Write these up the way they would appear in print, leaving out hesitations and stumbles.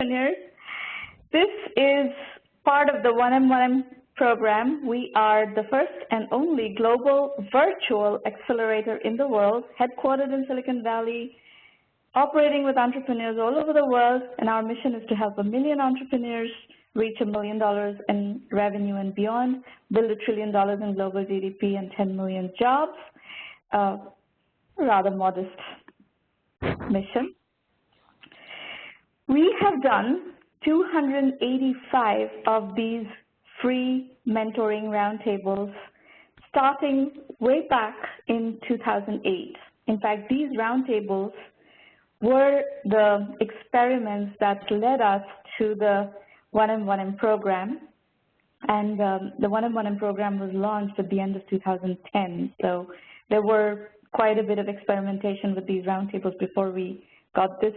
entrepreneurs. This is part of the 1M1M program. We are the first and only global virtual accelerator in the world, headquartered in Silicon Valley, operating with entrepreneurs all over the world, and our mission is to help 1 million entrepreneurs reach $1 million in revenue and beyond, build $1 trillion in global GDP and 10 million jobs. Rather modest mission. We have done 285 of these free mentoring roundtables starting way back in 2008. In fact, these roundtables were the experiments that led us to the 1M1M program, and the 1M1M program was launched at the end of 2010. So there were quite a bit of experimentation with these roundtables before we got this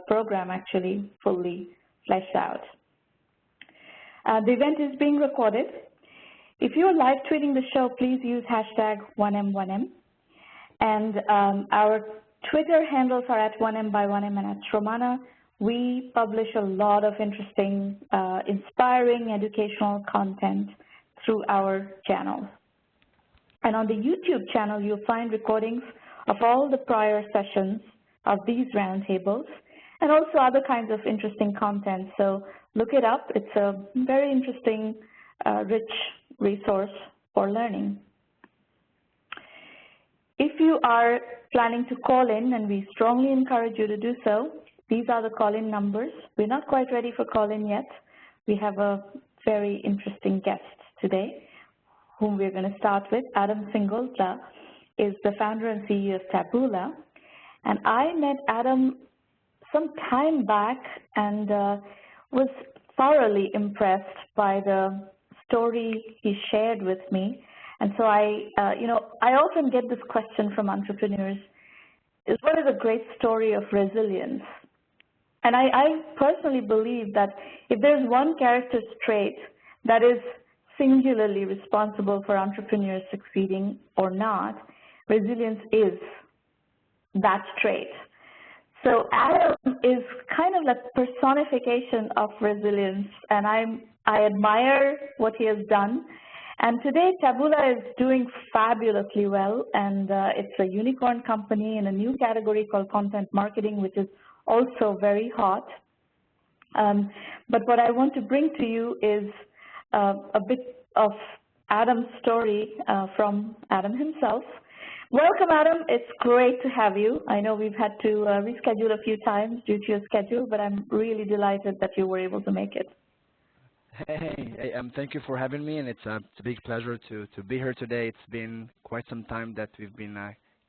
program actually fully fleshed out. The event is being recorded. If you're live tweeting the show, please use hashtag 1M1M. And our Twitter handles are at 1M by 1M and at Shromana. We publish a lot of interesting, inspiring educational content through our channels. And on the YouTube channel, you'll find recordings of all the prior sessions of these roundtables and also other kinds of interesting content. So look it up. It's a very interesting, rich resource for learning. If you are planning to call in, and we strongly encourage you to do so, these are the call-in numbers. We're not quite ready for call-in yet. We have a very interesting guest today, whom we're going to start with. Adam Singolda is the founder and CEO of Taboola. And I met Adam some time back and was thoroughly impressed by the story he shared with me. And so I often get this question from entrepreneurs, is what is a great story of resilience? And I personally believe that if there's one character trait that is singularly responsible for entrepreneurs succeeding or not, resilience is that trait. So Adam is kind of the personification of resilience, and I admire what he has done. And today, Taboola is doing fabulously well, and it's a unicorn company in a new category called content marketing, which is also very hot. But what I want to bring to you is a bit of Adam's story from Adam himself. Welcome, Adam. It's great to have you. I know we've had to reschedule a few times due to your schedule, but I'm really delighted that you were able to make it. Hey, thank you for having me, and it's a big pleasure to be here today. It's been quite some time that we've been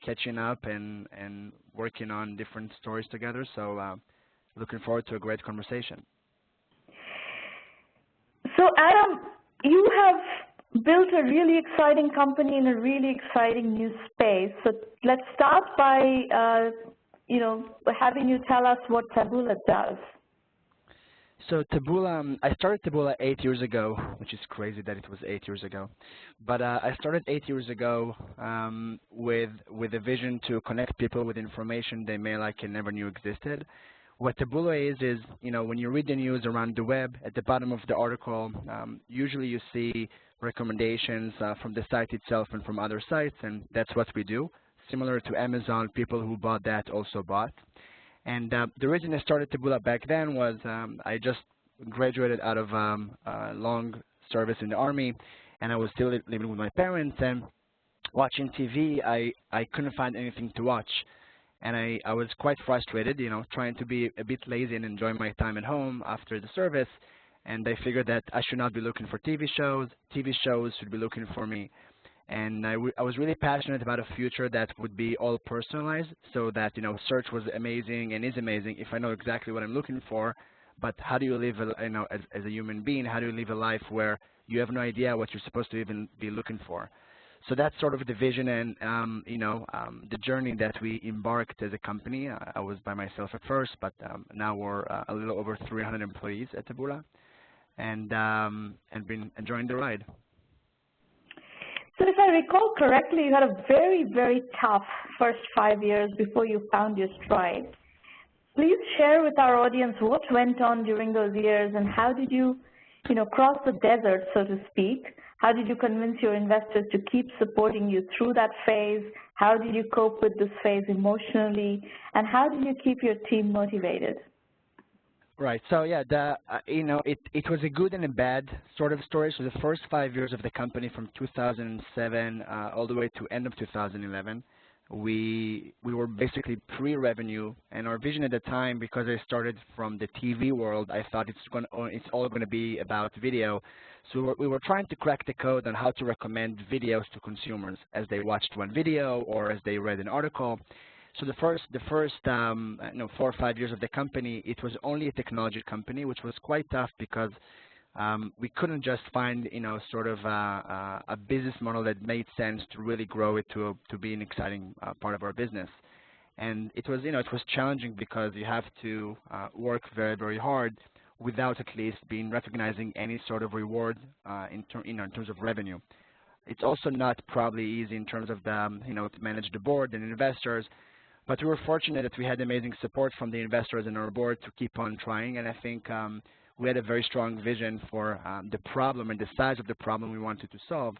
catching up and working on different stories together, so looking forward to a great conversation. So, Adam, you have built a really exciting company in a really exciting new space. So let's start by, having you tell us what Taboola does. So Taboola, I started Taboola 8 years ago, which is crazy that it was 8 years ago. But I started 8 years ago with a vision to connect people with information they may like and never knew existed. What Taboola is, when you read the news around the web, at the bottom of the article, usually you see recommendations from the site itself and from other sites, and that's what we do. Similar to Amazon, people who bought that also bought. And the reason I started Taboola back then was I just graduated out of long service in the Army, and I was still living with my parents, and watching TV, I couldn't find anything to watch. And I was quite frustrated, trying to be a bit lazy and enjoy my time at home after the service, and I figured that I should not be looking for TV shows. TV shows should be looking for me. And I was really passionate about a future that would be all personalized, so that search was amazing and is amazing if I know exactly what I'm looking for. But how do you live, as a human being? How do you live a life where you have no idea what you're supposed to even be looking for? So that's sort of the vision and the journey that we embarked as a company. I was by myself at first, but now we're a little over 300 employees at Taboola, and been enjoying the ride. So if I recall correctly, you had a very, very tough first 5 years before you found your stride. please share with our audience what went on during those years and how did you, cross the desert, so to speak? How did you convince your investors to keep supporting you through that phase? How did you cope with this phase emotionally? And how did you keep your team motivated? Right. So yeah, it was a good and a bad sort of story. So the first 5 years of the company, from 2007 all the way to end of 2011, we were basically pre-revenue, and our vision at the time, because I started from the TV world, I thought it's all going to be about video. So we were trying to crack the code on how to recommend videos to consumers as they watched one video or as they read an article. So the first 4 or 5 years of the company, it was only a technology company, which was quite tough because we couldn't just find, sort of a business model that made sense to really grow it to be an exciting part of our business. And it was, it was challenging because you have to work very, very hard without at least recognizing any sort of reward in terms of revenue. It's also not probably easy in terms of the, to manage the board and investors. But we were fortunate that we had amazing support from the investors and our board to keep on trying, and I think we had a very strong vision for the problem and the size of the problem we wanted to solve.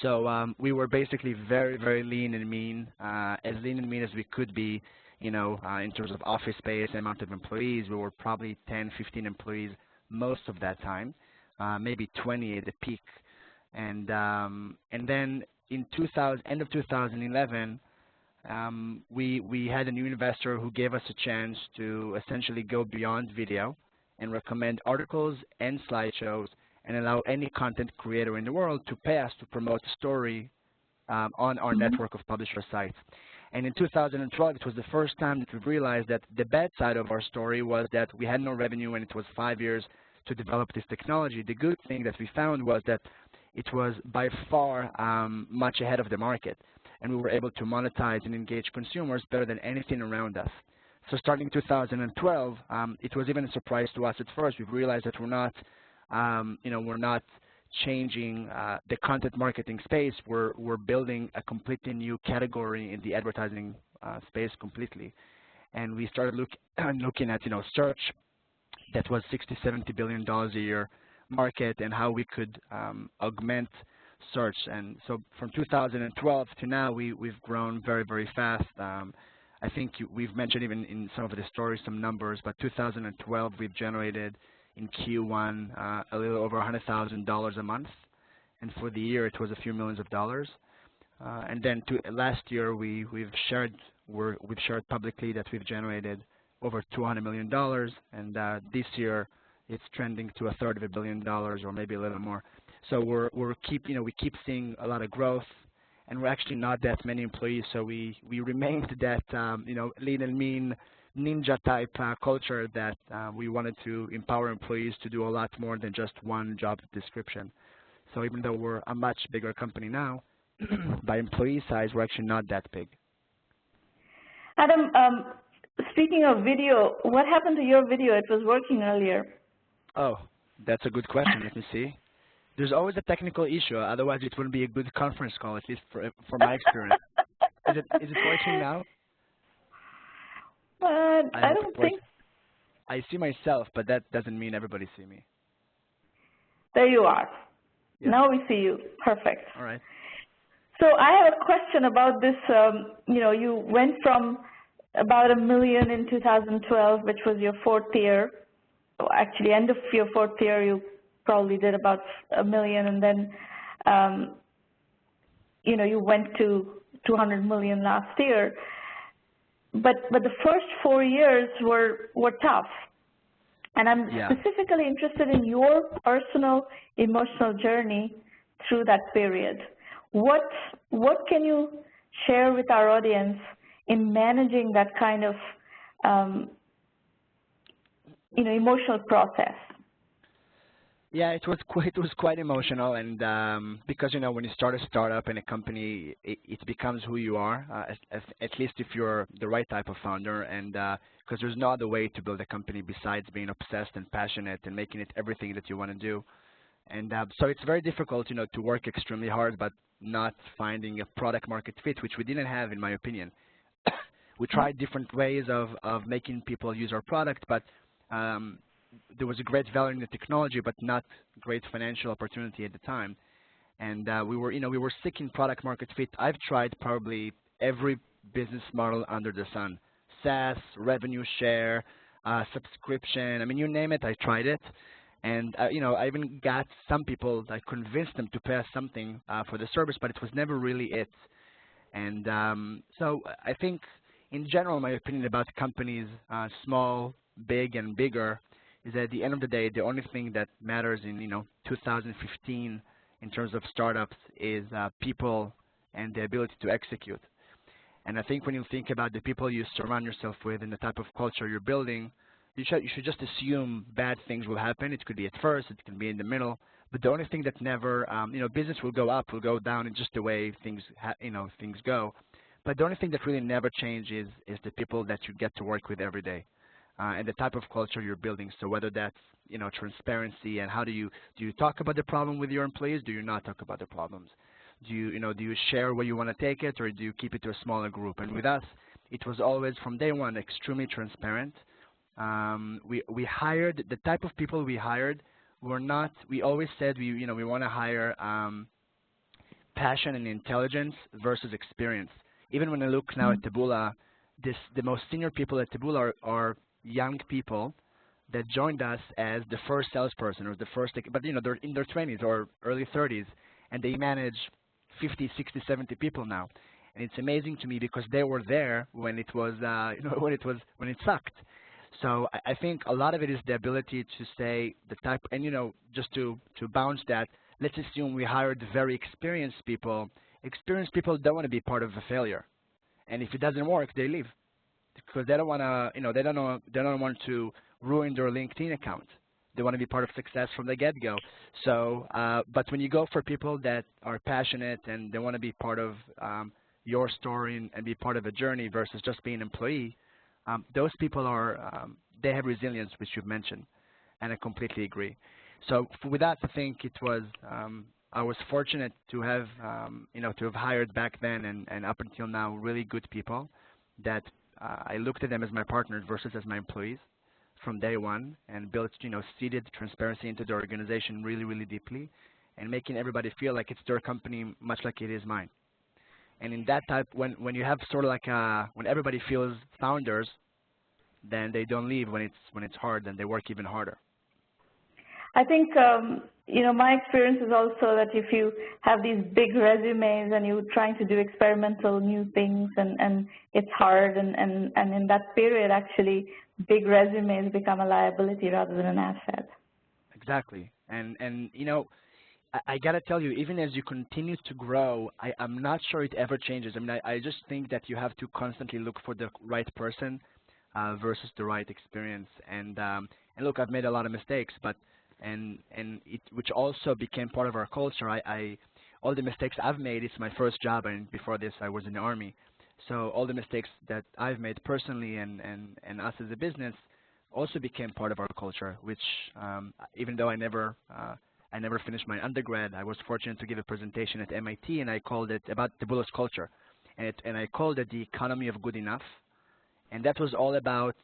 So we were basically very, very lean and mean, as lean and mean as we could be, in terms of office space, amount of employees. We were probably 10, 15 employees most of that time, maybe 20 at the peak. And then in end of 2011, we had a new investor who gave us a chance to essentially go beyond video and recommend articles and slideshows and allow any content creator in the world to pay us to promote a story on our network of publisher sites. And in 2012, it was the first time that we realized that the bad side of our story was that we had no revenue and it was 5 years to develop this technology. The good thing that we found was that it was by far much ahead of the market, and we were able to monetize and engage consumers better than anything around us. So starting 2012, it was even a surprise to us at first. We realized that we're not changing the content marketing space. We're building a completely new category in the advertising space completely. And we started looking at search that was $60–70 billion a year market, and how we could augment search. And so from 2012 to now, we've grown very, very fast. I think we've mentioned even in some of the stories some numbers, but 2012 we've generated in Q1 a little over $100,000 a month, and for the year it was a few millions of dollars. And then last year we've shared publicly that we've generated over $200 million, and this year it's trending to $1/3 billion or maybe a little more. So we keep seeing a lot of growth, and we're actually not that many employees. So we remained that lean and mean ninja type culture that we wanted to empower employees to do a lot more than just one job description. So even though we're a much bigger company now, by employee size, we're actually not that big. Adam, speaking of video, what happened to your video? It was working earlier. Oh, that's a good question. Let me see. There's always a technical issue. Otherwise, it wouldn't be a good conference call, at least for my experience. Is it working now? I don't think. I see myself, but that doesn't mean everybody see me. There you are. Yeah. Now we see you. Perfect. All right. So I have a question about this. You went from about $1 million in 2012, which was your 4th year. Actually, end of your 4th year, you probably did about $1 million, and then you went to $200 million last year. But the first 4 years were tough, and I'm specifically interested in your personal emotional journey through that period. What can you share with our audience in managing that kind of emotional process? Yeah, it was quite emotional, and because when you start a startup in a company, it becomes who you are, at least if you're the right type of founder, and because there's no other way to build a company besides being obsessed and passionate and making it everything that you want to do. And so it's very difficult, to work extremely hard, but not finding a product market fit, which we didn't have, in my opinion. We tried different ways of making people use our product, but there was a great value in the technology, but not great financial opportunity at the time. And we were seeking product market fit. I've tried probably every business model under the sun: SaaS, revenue share, subscription. I mean, you name it, I tried it. And I even got some people, I convinced them to pay us something for the service, but it was never really it. And so I think, in general, my opinion about companies, small, big, and bigger, is that at the end of the day, the only thing that matters in 2015 in terms of startups is people and the ability to execute. And I think when you think about the people you surround yourself with and the type of culture you're building, you should just assume bad things will happen. It could be at first, it can be in the middle, but the only thing that never, business will go up, will go down, it's just the way things, things go. But the only thing that really never changes is the people that you get to work with every day, and the type of culture you're building. So whether that's, transparency, and how do you talk about the problem with your employees? Do you not talk about the problems? Do you share where you want to take it, or do you keep it to a smaller group? And with us, it was always from day one extremely transparent. We hired the type of people we hired were not. We always said we want to hire passion and intelligence versus experience. Even when I look now at Taboola, the most senior people at Taboola are young people that joined us as the first salesperson or the first, but they're in their 20s or early 30s, and they manage 50, 60, 70 people now. And it's amazing to me because they were there when it was, when it sucked. So I think a lot of it is the ability to say the type, and just to bounce that, let's assume we hired very experienced people. Experienced people don't want to be part of a failure, and if it doesn't work, they leave because they don't want to, they don't want to ruin their LinkedIn account. They want to be part of success from the get-go. So, but when you go for people that are passionate and they want to be part of your story and be part of a journey versus just being an employee, those people are, they have resilience, which you've mentioned, and I completely agree. So with that, I think it was, I was fortunate to have, to have hired back then and up until now really good people that I looked at them as my partners versus as my employees from day one, and built, seeded transparency into the organization really, really deeply, and making everybody feel like it's their company much like it is mine. And in that type, when you have sort of like when everybody feels founders, then they don't leave when it's hard, and they work even harder. I think my experience is also that if you have these big resumes and you're trying to do experimental new things, and it's hard, and in that period actually big resumes become a liability rather than an asset. Exactly, and I got to tell you, even as you continue to grow, I'm not sure it ever changes. I mean, I just think that you have to constantly look for the right person versus the right experience. And look, I've made a lot of mistakes, but which also became part of our culture. All the mistakes I've made, it's my first job, and before this I was in the Army. So all the mistakes that I've made personally and us as a business also became part of our culture, which even though I never finished my undergrad, I was fortunate to give a presentation at MIT, and I called it about Taboola's culture. And I called it the economy of good enough. And that was all about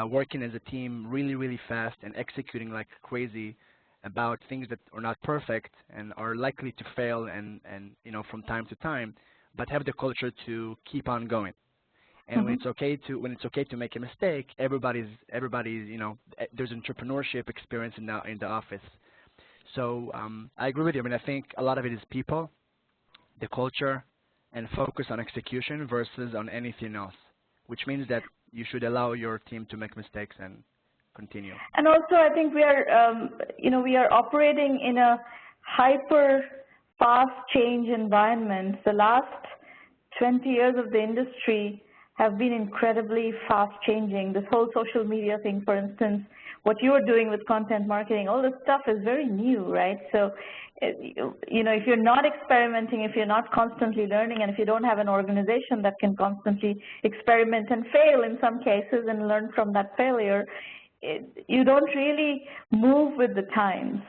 working as a team really, really fast and executing like crazy about things that are not perfect and are likely to fail and from time to time, but have the culture to keep on going. And when it's okay to make a mistake, everybody's there's entrepreneurship experience in the office. So I agree with you. I mean, I think a lot of it is people, the culture, and focus on execution versus on anything else, which means that you should allow your team to make mistakes and continue. And also, I think we are operating in a hyper fast change environment. The last 20 years of the industry have been incredibly fast changing. This whole social media thing, for instance, what you are doing with content marketing, all this stuff is very new, right? So, if you're not experimenting, if you're not constantly learning, and if you don't have an organization that can constantly experiment and fail in some cases and learn from that failure, you don't really move with the times.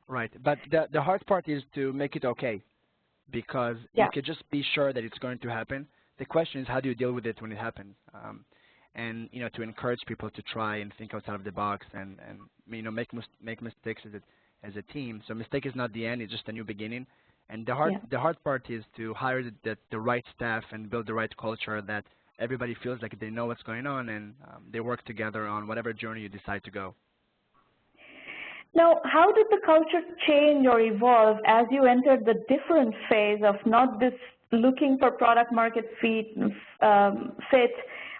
Right, but the hard part is to make it okay, because you can just be sure that it's going to happen. the question is, how do you deal with it when it happens? And you know, to encourage people to try and think outside of the box and you know, make mistakes as a team. So mistake is not the end; it's just a new beginning. And the hard part is to hire the right staff and build the right culture that everybody feels like they know what's going on and they work together on whatever journey you decide to go. Now, how did the culture change or evolve as you entered the different phase of not this looking for product market fit,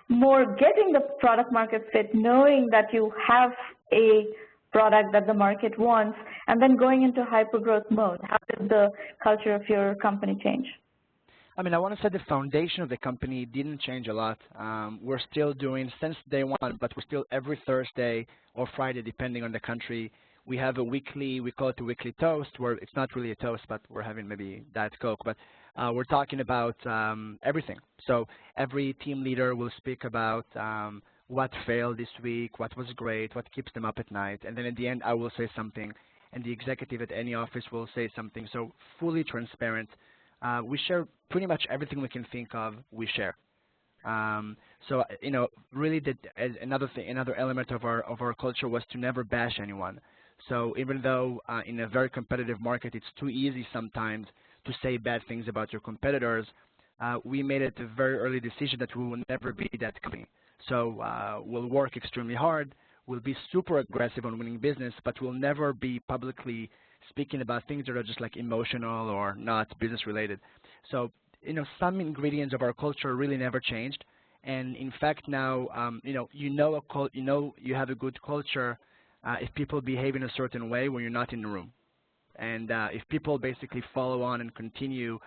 more getting the product market fit, knowing that you have a product that the market wants, and then going into hypergrowth mode? How did the culture of your company change? I mean, I want to say the foundation of the company didn't change a lot. We're still doing since day one, but we're still every Thursday or Friday, depending on the country. We have a weekly, we call it the weekly toast, where it's not really a toast, but we're having maybe Diet Coke, but we're talking about everything. So every team leader will speak about what failed this week, what was great, what keeps them up at night, and then at the end I will say something, and the executive at any office will say something. So fully transparent. We share pretty much everything we can think of, we share. So you know, really another element of our culture was to never bash anyone. So even though in a very competitive market it's too easy sometimes to say bad things about your competitors, we made it a very early decision that we will never be that company. So we'll work extremely hard, we'll be super aggressive on winning business, but we'll never be publicly speaking about things that are just like emotional or not business related. So you know, some ingredients of our culture really never changed. And in fact now, you have a good culture if people behave in a certain way when you're not in the room. And if people basically follow on and continue,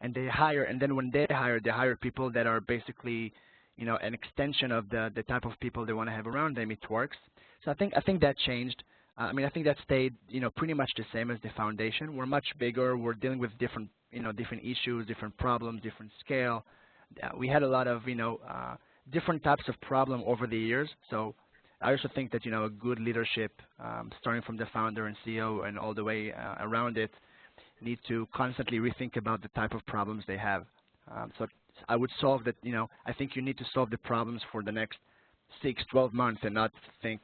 and they hire, and then when they hire people that are basically, you know, an extension of the type of people they want to have around them, it works. So I think that changed. I mean, I think that stayed, you know, pretty much the same as the foundation. We're much bigger. We're dealing with different issues, different problems, different scale. We had a lot of, different types of problem over the years. So I also think that, a good leadership, starting from the founder and CEO and all the way around it, need to constantly rethink about the type of problems they have. So I would solve that, I think you need to solve the problems for the next 6, 12 months and not think,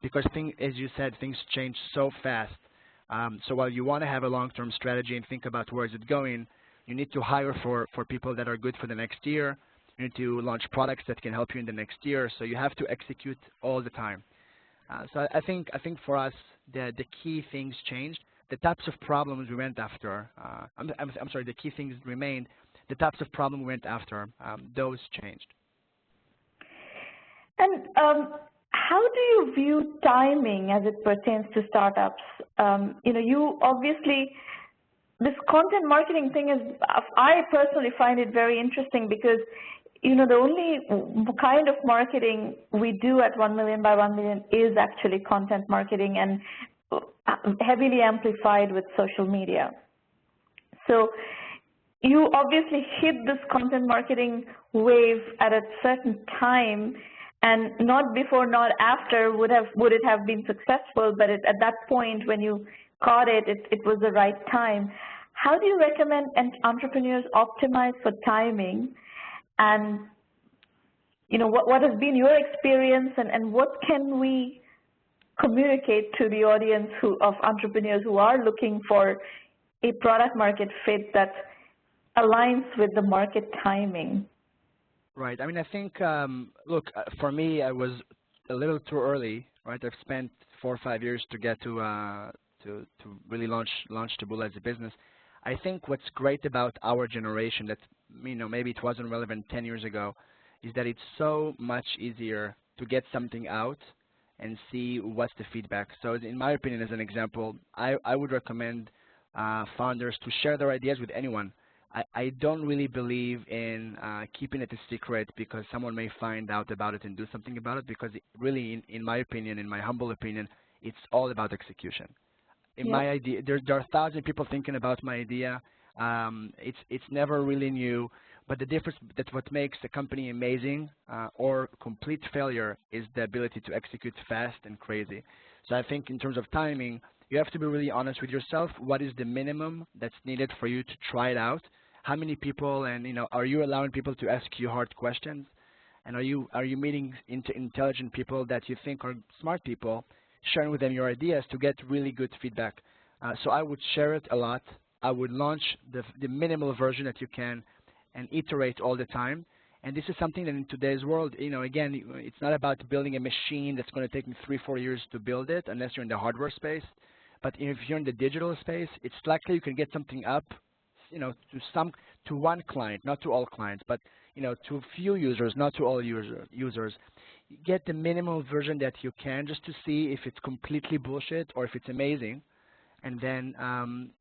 because as you said, things change so fast. So while you want to have a long-term strategy and think about where is it going, you need to hire for people that are good for the next year. You need to launch products that can help you in the next year. So you have to execute all the time. So I think for us, the key things changed. The types of problems we went after, I'm sorry, the key things remained. The types of problem we went after, those changed. And how do you view timing as it pertains to startups? You obviously, this content marketing thing is, I personally find it very interesting because, the only kind of marketing we do at 1 million by 1 million is actually content marketing and heavily amplified with social media. So you obviously hit this content marketing wave at a certain time, and not before, not after would it have been successful, but at that point when you caught it, it was the right time. How do you recommend entrepreneurs optimize for timing? And what has been your experience, and what can we communicate to the audience of entrepreneurs who are looking for a product market fit that aligns with the market timing? Right. I mean, I think, look, for me, I was a little too early, right? I've spent 4 or 5 years to get to really launch Taboola as a business. I think what's great about our generation that, maybe it wasn't relevant 10 years ago, is that it's so much easier to get something out and see what's the feedback. So in my opinion, as an example, I would recommend founders to share their ideas with anyone. I don't really believe in keeping it a secret because someone may find out about it and do something about it, because really, in my opinion, in my humble opinion, it's all about execution. In my idea, there are 1,000 people thinking about my idea. It's never really new, but the difference that what makes a company amazing or complete failure is the ability to execute fast and crazy. So I think in terms of timing, you have to be really honest with yourself. What is the minimum that's needed for you to try it out? how many people, and are you allowing people to ask you hard questions, and are you meeting intelligent people that you think are smart people, sharing with them your ideas to get really good feedback. So I would share it a lot. I would launch the minimal version that you can and iterate all the time. And this is something that in today's world, again, it's not about building a machine that's going to take me 3-4 years to build it, unless you're in the hardware space. But if you're in the digital space, it's likely you can get something up, to one client, not to all clients, but to a few users, not to all users. Get the minimal version that you can, just to see if it's completely bullshit or if it's amazing. And then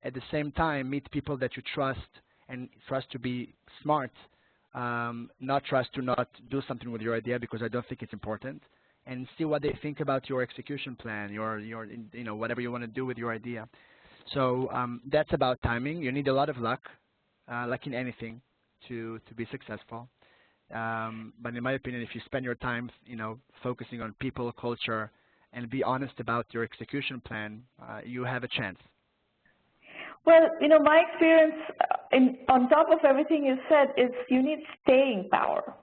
at the same time, meet people that you trust and trust to be smart. Not trust to not do something with your idea because I don't think it's important, and see what they think about your execution plan, your whatever you want to do with your idea. So that's about timing. You need a lot of luck, like in anything, to be successful. But in my opinion, if you spend your time, focusing on people, culture, and be honest about your execution plan, you have a chance. Well, my experience on top of everything you said is you need staying power.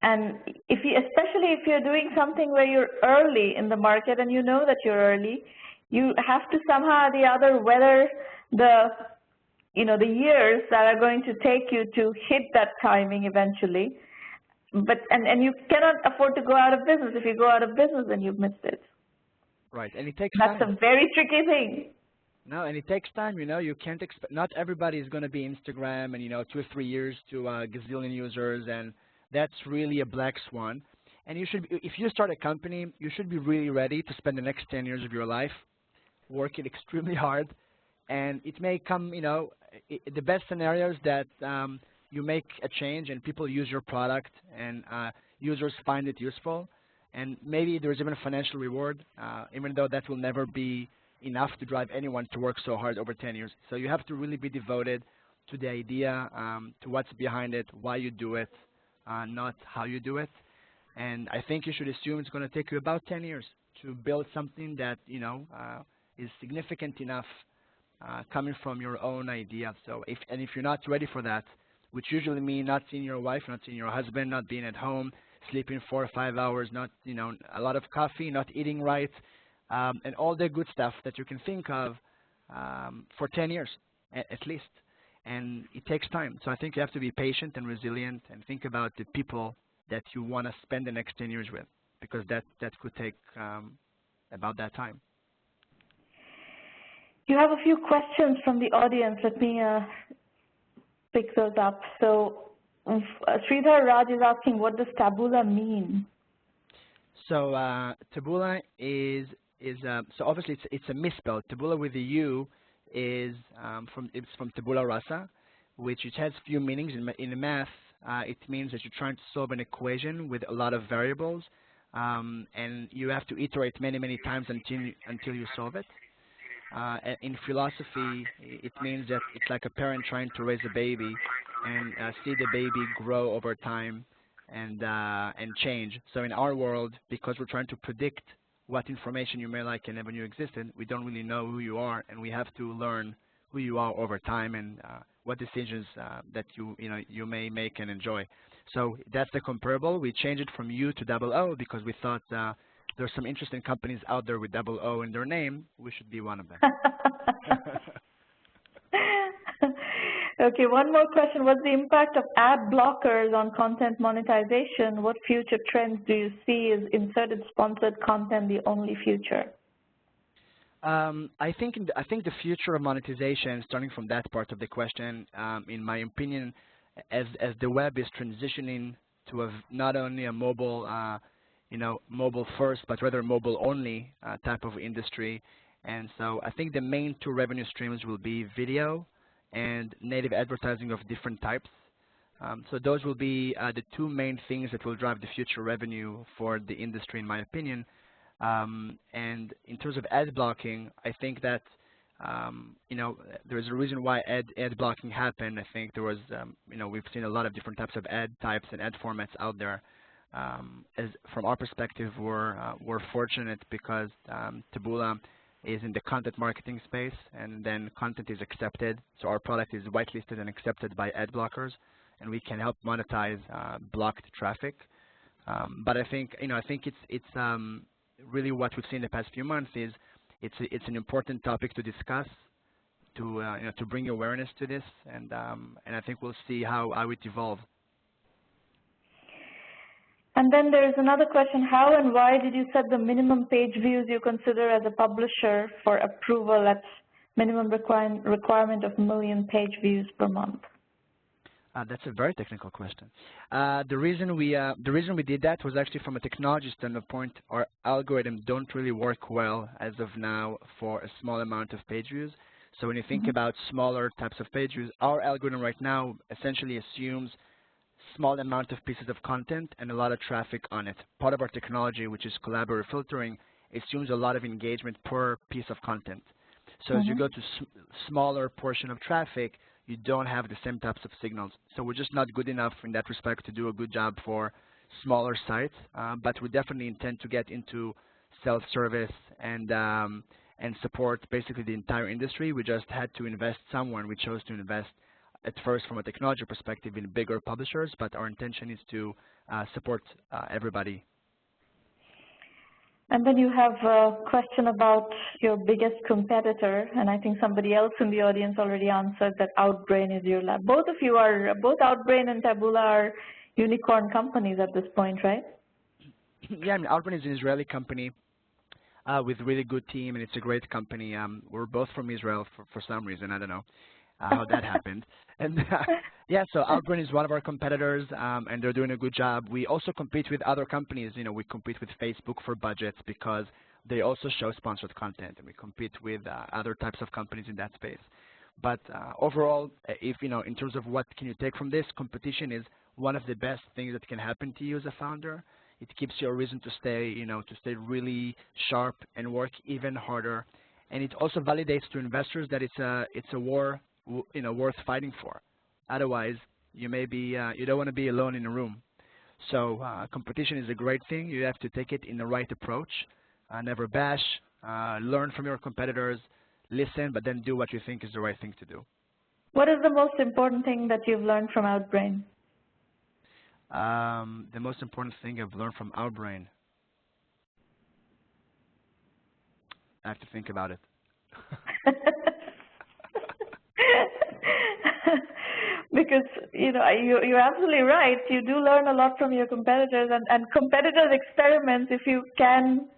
And especially if you're doing something where you're early in the market and you know that you're early, you have to somehow or the other weather the years that are going to take you to hit that timing eventually. And you cannot afford to go out of business. If you go out of business, then you've missed it. Right, and it takes time. That's a very tricky thing. No, and it takes time. You can't expect. Not everybody is going to be Instagram and 2 or 3 years to a gazillion users, and that's really a black swan. And you should, if you start a company, you should be really ready to spend the next 10 years of your life working extremely hard. And it may come, the best scenario is that you make a change and people use your product and users find it useful. And maybe there's even a financial reward, even though that will never be enough to drive anyone to work so hard over 10 years. So you have to really be devoted to the idea, to what's behind it, why you do it, not how you do it. And I think you should assume it's going to take you about 10 years to build something that, is significant enough coming from your own idea. So if you're not ready for that, which usually means not seeing your wife, not seeing your husband, not being at home, sleeping 4 or 5 hours, not, a lot of coffee, not eating right, and all the good stuff that you can think of for 10 years at least. And it takes time. So I think you have to be patient and resilient and think about the people that you want to spend the next 10 years with, because that could take about that time. You have a few questions from the audience. Let me pick those up. So Sridhar Raj is asking, what does Taboola mean? So Taboola is so obviously it's a misspell. Taboola with a U is from tabula rasa, which it has few meanings. In math, it means that you're trying to solve an equation with a lot of variables, and you have to iterate many times until you solve it. In philosophy, it means that it's like a parent trying to raise a baby and see the baby grow over time and change. So in our world, because we're trying to predict what information you may like and never knew existed, we don't really know who you are, and we have to learn who you are over time and what decisions that you may make and enjoy. So that's the comparable. We changed it from U to double O because we thought there's some interesting companies out there with double O in their name. We should be one of them. Okay, one more question. What's the impact of ad blockers on content monetization? What future trends do you see? Is inserted sponsored content the only future? I think the future of monetization, starting from that part of the question, in my opinion, as the web is transitioning to not only a mobile, mobile first, but rather mobile only type of industry. And so I think the main two revenue streams will be video and native advertising of different types. So those will be the two main things that will drive the future revenue for the industry, in my opinion. And in terms of ad blocking, I think that there's a reason why ad blocking happened. I think there was, we've seen a lot of different types of ad types and ad formats out there. As from our perspective, we're fortunate because Taboola is in the content marketing space, and then content is accepted. So our product is whitelisted and accepted by ad blockers, and we can help monetize blocked traffic. But I think it's really what we've seen the past few months is it's an important topic to discuss, to bring awareness to this, and I think we'll see how it evolves. And then there's another question: how and why did you set the minimum page views you consider as a publisher for approval at minimum requirement of 1 million page views per month? That's a very technical question. The reason we did that was actually from a technology standpoint. Our algorithms don't really work well as of now for a small amount of page views. So when you think about smaller types of page views, our algorithm right now essentially assumes small amount of pieces of content and a lot of traffic on it. Part of our technology, which is collaborative filtering, assumes a lot of engagement per piece of content. So as you go to smaller portion of traffic, you don't have the same types of signals. So we're just not good enough in that respect to do a good job for smaller sites, but we definitely intend to get into self-service and support basically the entire industry. We just had to invest somewhere. We chose to invest at first from a technology perspective in bigger publishers, but our intention is to support everybody. And then you have a question about your biggest competitor, and I think somebody else in the audience already answered that Outbrain is your lab. Both Outbrain and Taboola are unicorn companies at this point, right? Yeah, I mean, Outbrain is an Israeli company with a really good team, and it's a great company. We're both from Israel for some reason. I don't know how that happened. And yeah, so Outbrain is one of our competitors, and they're doing a good job. We also compete with other companies. You know, we compete with Facebook for budgets because they also show sponsored content, and we compete with other types of companies in that space. But overall, if in terms of what can you take from this, competition is one of the best things that can happen to you as a founder. It gives you a reason to stay, to stay really sharp and work even harder, and it also validates to investors that it's a war, worth fighting for. Otherwise, you don't want to be alone in a room. So competition is a great thing. You have to take it in the right approach. Never bash. Learn from your competitors. Listen, but then do what you think is the right thing to do. What is the most important thing that you've learned from Outbrain? The most important thing I've learned from Outbrain. I have to think about it. Because you're absolutely right. You do learn a lot from your competitors, and competitors' experiments, if you can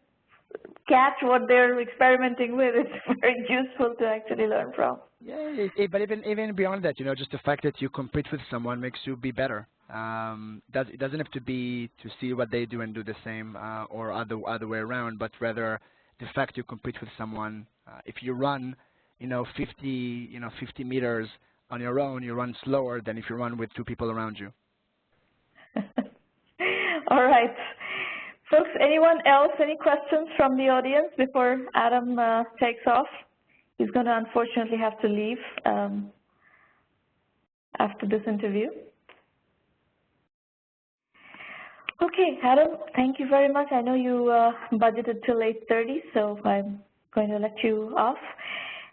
catch what they're experimenting with, it's very useful to actually learn from. Yeah, but even beyond that, just the fact that you compete with someone makes you be better. It doesn't have to be to see what they do and do the same, or other way around, but rather the fact you compete with someone. If you run, 50 meters on your own, you run slower than if you run with two people around you. All right. Folks, anyone else, any questions from the audience before Adam takes off? He's going to unfortunately have to leave after this interview. Okay, Adam, thank you very much. I know you budgeted till 8:30, so I'm going to let you off.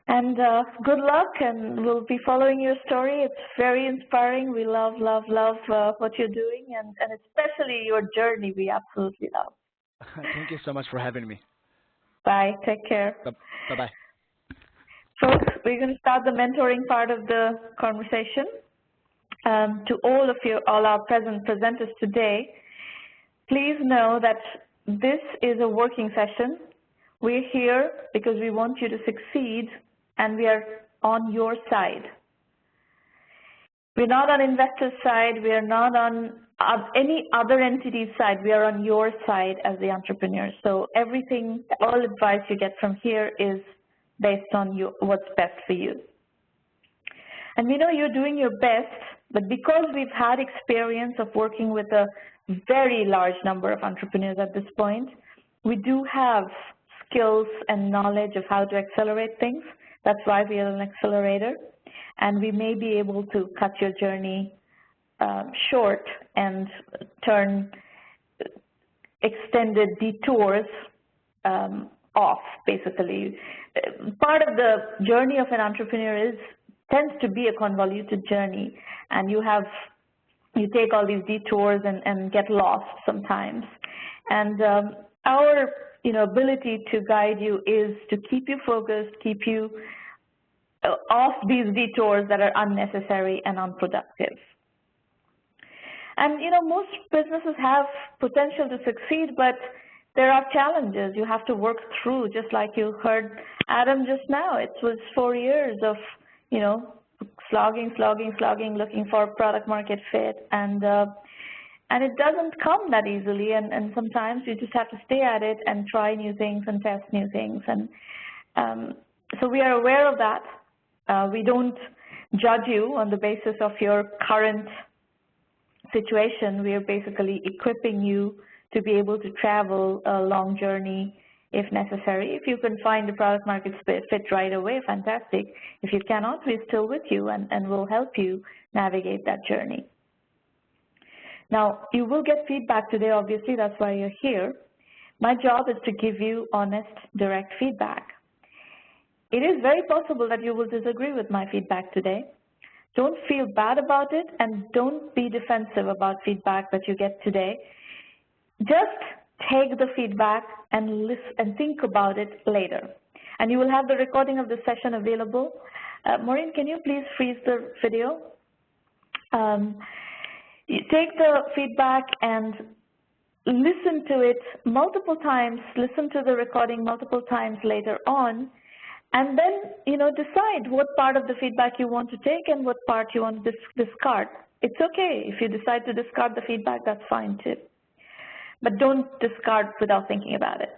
And good luck, and we'll be following your story. It's very inspiring. We love what you're doing, and especially your journey we absolutely love. Thank you so much for having me. Bye. Take care. Bye-bye. Folks, we're going to start the mentoring part of the conversation. To all our presenters today, please know that this is a working session. We're here because we want you to succeed, and we are on your side. We're not on investors' side. We are not on any other entity's side. We are on your side as the entrepreneur. So all advice you get from here is based on what's best for you. And we know you're doing your best, but because we've had experience of working with a very large number of entrepreneurs at this point, we do have skills and knowledge of how to accelerate things. That's why we are an accelerator, and we may be able to cut your journey short and turn extended detours off, basically. Part of the journey of an entrepreneur tends to be a convoluted journey, and you take all these detours and get lost sometimes. And our ability to guide you is to keep you focused, keep you off these detours that are unnecessary and unproductive. And most businesses have potential to succeed, but there are challenges you have to work through, just like you heard Adam just now. It was 4 years of slogging, looking for product market fit, and it doesn't come that easily, and sometimes you just have to stay at it and try new things and test new things. And so we are aware of that. We don't judge you on the basis of your current situation. We are basically equipping you to be able to travel a long journey if necessary. If you can find the product market fit right away, fantastic. If you cannot, we're still with you and we'll help you navigate that journey. Now, you will get feedback today, obviously, that's why you're here. My job is to give you honest, direct feedback. It is very possible that you will disagree with my feedback today. Don't feel bad about it, and don't be defensive about feedback that you get today. Just take the feedback and listen and think about it later. And you will have the recording of the session available. Maureen, can you please freeze the video? You take the feedback and listen to it multiple times, listen to the recording multiple times later on, and then, decide what part of the feedback you want to take and what part you want to discard. It's okay. If you decide to discard the feedback, that's fine too. But don't discard without thinking about it.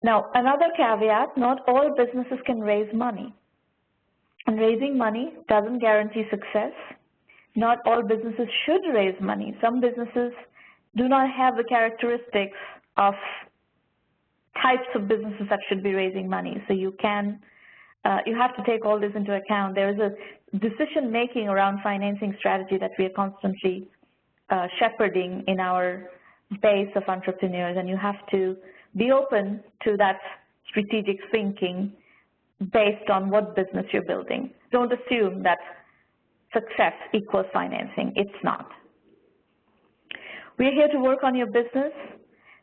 Now, another caveat, not all businesses can raise money. And raising money doesn't guarantee success. Not all businesses should raise money. Some businesses do not have the characteristics of types of businesses that should be raising money. So you have to take all this into account. There is a decision-making around financing strategy that we are constantly shepherding in our base of entrepreneurs, and you have to be open to that strategic thinking based on what business you're building. Don't assume that success equals financing. It's not. We're here to work on your business.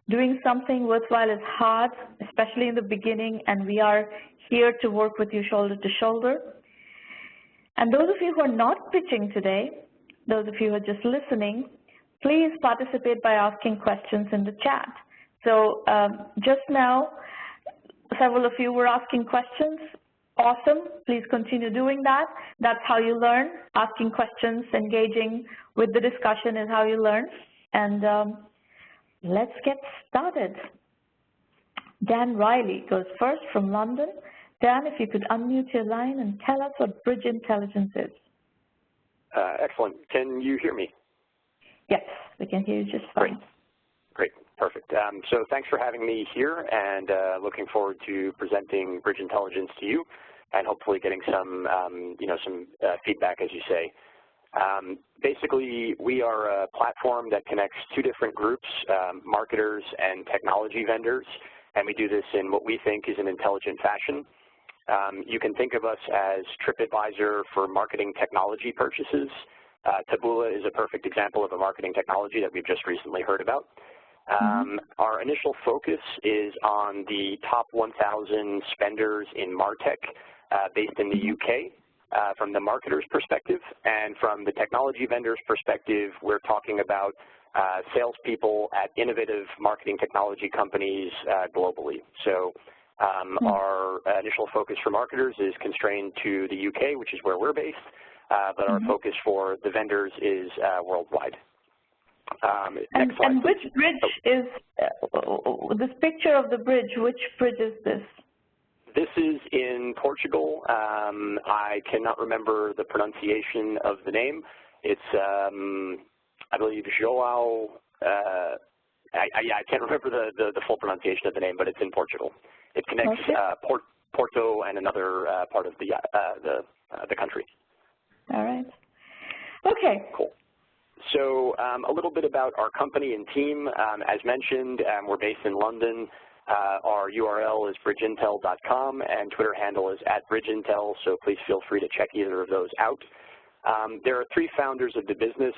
Doing something worthwhile is hard, especially in the beginning, and we are here to work with you shoulder to shoulder. And those of you who are not pitching today, those of you who are just listening, please participate by asking questions in the chat. So just now, several of you were asking questions. Awesome. Please continue doing that. That's how you learn. Asking questions, engaging with the discussion is how you learn. And let's get started. Dan Reilly goes first from London. Dan, if you could unmute your line and tell us what bridge intelligence is. Excellent. Can you hear me? Yes, we can hear you just fine. Great. Perfect. So thanks for having me here, and looking forward to presenting bridge intelligence to you, and hopefully getting some, some feedback, as you say. Basically, we are a platform that connects two different groups, marketers and technology vendors, and we do this in what we think is an intelligent fashion. You can think of us as TripAdvisor for marketing technology purchases. Taboola is a perfect example of a marketing technology that we've just recently heard about. Our initial focus is on the top 1,000 spenders in martech based in the UK. From the marketer's perspective, and from the technology vendor's perspective, we're talking about salespeople at innovative marketing technology companies globally. So our initial focus for marketers is constrained to the UK, which is where we're based, but our focus for the vendors is worldwide. Next slide, and which bridge is this picture of the bridge? Which bridge is this? This is in Portugal. I cannot remember the pronunciation of the name. It's, I believe, João. I can't remember the full pronunciation of the name, but it's in Portugal. It connects Porto and another part of the country. All right. Okay. Cool. So a little bit about our company and team. As mentioned, we're based in London. Our URL is bridgeintel.com, and Twitter handle is @bridgeintel, so please feel free to check either of those out. There are 3 founders of the business.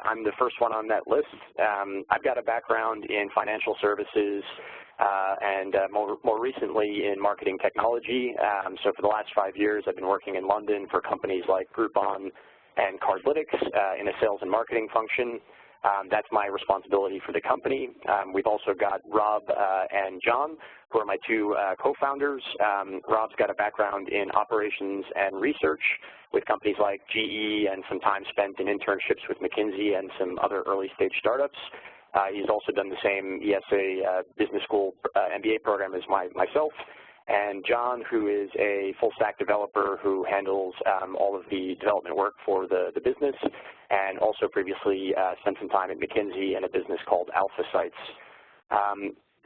I'm the first one on that list. I've got a background in financial services and more recently in marketing technology. So for the last 5 years, I've been working in London for companies like Groupon and Cardlytics in a sales and marketing function. That's my responsibility for the company. We've also got Rob and John, who are my 2 co-founders. Rob's got a background in operations and research with companies like GE and some time spent in internships with McKinsey and some other early-stage startups. He's also done the same ESA business school MBA program as myself. And John, who is a full-stack developer who handles all of the development work for the business, and also previously spent some time at McKinsey in a business called Alpha Sites.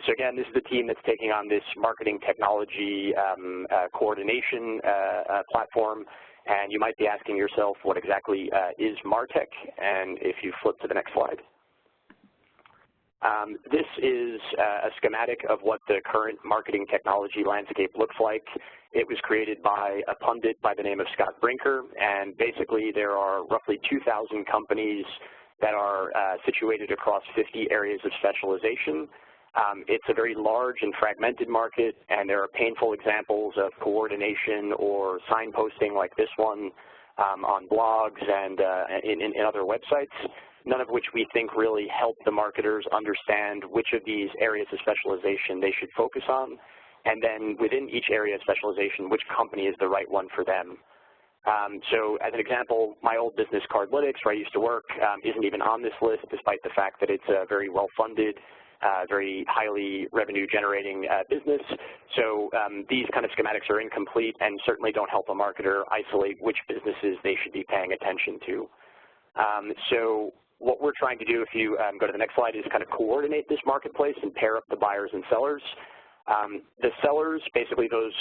So again, this is the team that's taking on this marketing technology coordination platform. And you might be asking yourself, what exactly is martech? And if you flip to the next slide. This is a schematic of what the current marketing technology landscape looks like. It was created by a pundit by the name of Scott Brinker, and basically there are roughly 2,000 companies that are situated across 50 areas of specialization. It's a very large and fragmented market, and there are painful examples of coordination or signposting like this one on blogs and in other websites, none of which we think really help the marketers understand which of these areas of specialization they should focus on, and then within each area of specialization, which company is the right one for them. So as an example, my old business, Cardlytics, where I used to work, isn't even on this list, despite the fact that it's a very well-funded, very highly revenue-generating business. So these kind of schematics are incomplete and certainly don't help a marketer isolate which businesses they should be paying attention to. So what we're trying to do, if you go to the next slide, is kind of coordinate this marketplace and pair up the buyers and sellers. The sellers, basically those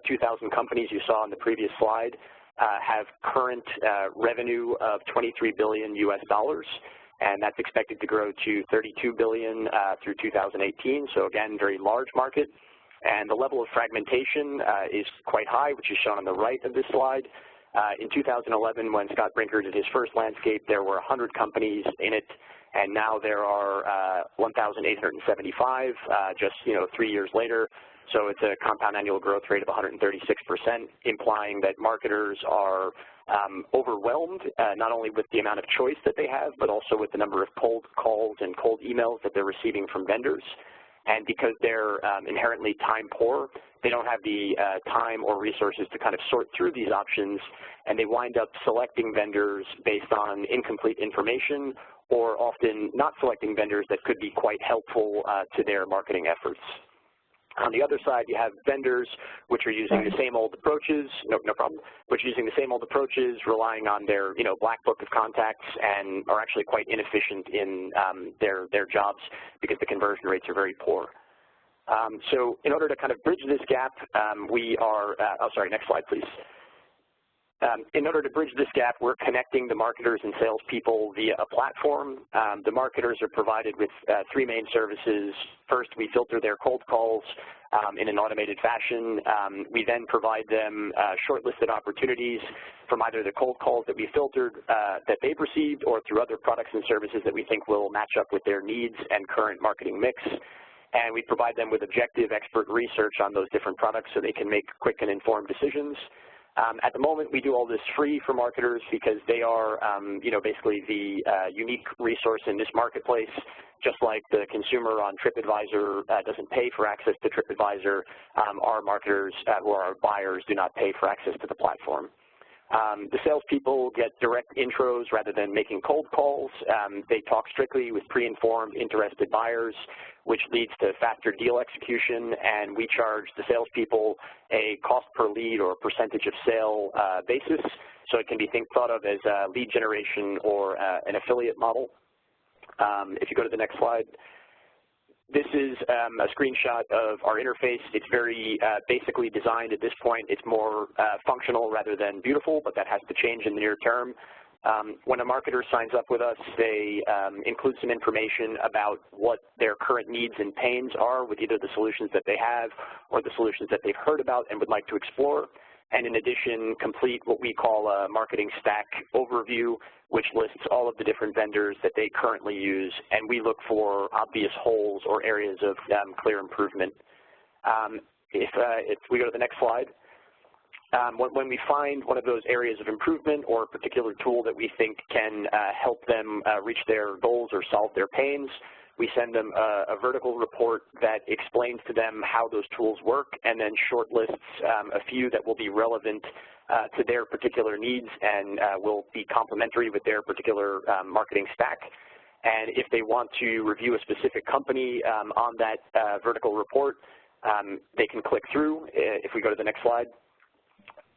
2,000 companies you saw on the previous slide, have current revenue of $23 billion US, and that's expected to grow to $32 billion through 2018. So again, very large market. And the level of fragmentation is quite high, which is shown on the right of this slide. In 2011, when Scott Brinker did his first landscape, there were 100 companies in it, and now there are 1,875 just 3 years later. So it's a compound annual growth rate of 136%, implying that marketers are overwhelmed, not only with the amount of choice that they have, but also with the number of cold calls and cold emails that they're receiving from vendors. And because they're inherently time poor, they don't have the time or resources to kind of sort through these options, and they wind up selecting vendors based on incomplete information, or often not selecting vendors that could be quite helpful to their marketing efforts. On the other side, you have vendors which are using the same old approaches, no problem, which are using the same old approaches, relying on their black book of contacts, and are actually quite inefficient in their jobs because the conversion rates are very poor. So in order to kind of bridge this gap, we are, oh sorry, next slide please. In order to bridge this gap, we're connecting the marketers and salespeople via a platform. The marketers are provided with 3 main services. First, we filter their cold calls in an automated fashion. We then provide them shortlisted opportunities from either the cold calls that we filtered that they've received, or through other products and services that we think will match up with their needs and current marketing mix. And we provide them with objective expert research on those different products so they can make quick and informed decisions. At the moment, we do all this free for marketers because they are, basically the unique resource in this marketplace. Just like the consumer on TripAdvisor doesn't pay for access to TripAdvisor, our marketers or our buyers do not pay for access to the platform. The salespeople get direct intros rather than making cold calls. They talk strictly with pre-informed, interested buyers, which leads to faster deal execution, and we charge the salespeople a cost per lead or percentage of sale basis, so it can be thought of as a lead generation or an affiliate model. If you go to the next slide. This is a screenshot of our interface. It's very basically designed at this point. It's more functional rather than beautiful, but that has to change in the near term. When a marketer signs up with us, they include some information about what their current needs and pains are with either the solutions that they have or the solutions that they've heard about and would like to explore. And in addition, complete what we call a marketing stack overview, which lists all of the different vendors that they currently use, and we look for obvious holes or areas of clear improvement. If we go to the next slide, when we find one of those areas of improvement or a particular tool that we think can help them reach their goals or solve their pains, we send them a vertical report that explains to them how those tools work and then shortlists a few that will be relevant to their particular needs and will be complementary with their particular marketing stack. And if they want to review a specific company on that vertical report, they can click through, if we go to the next slide,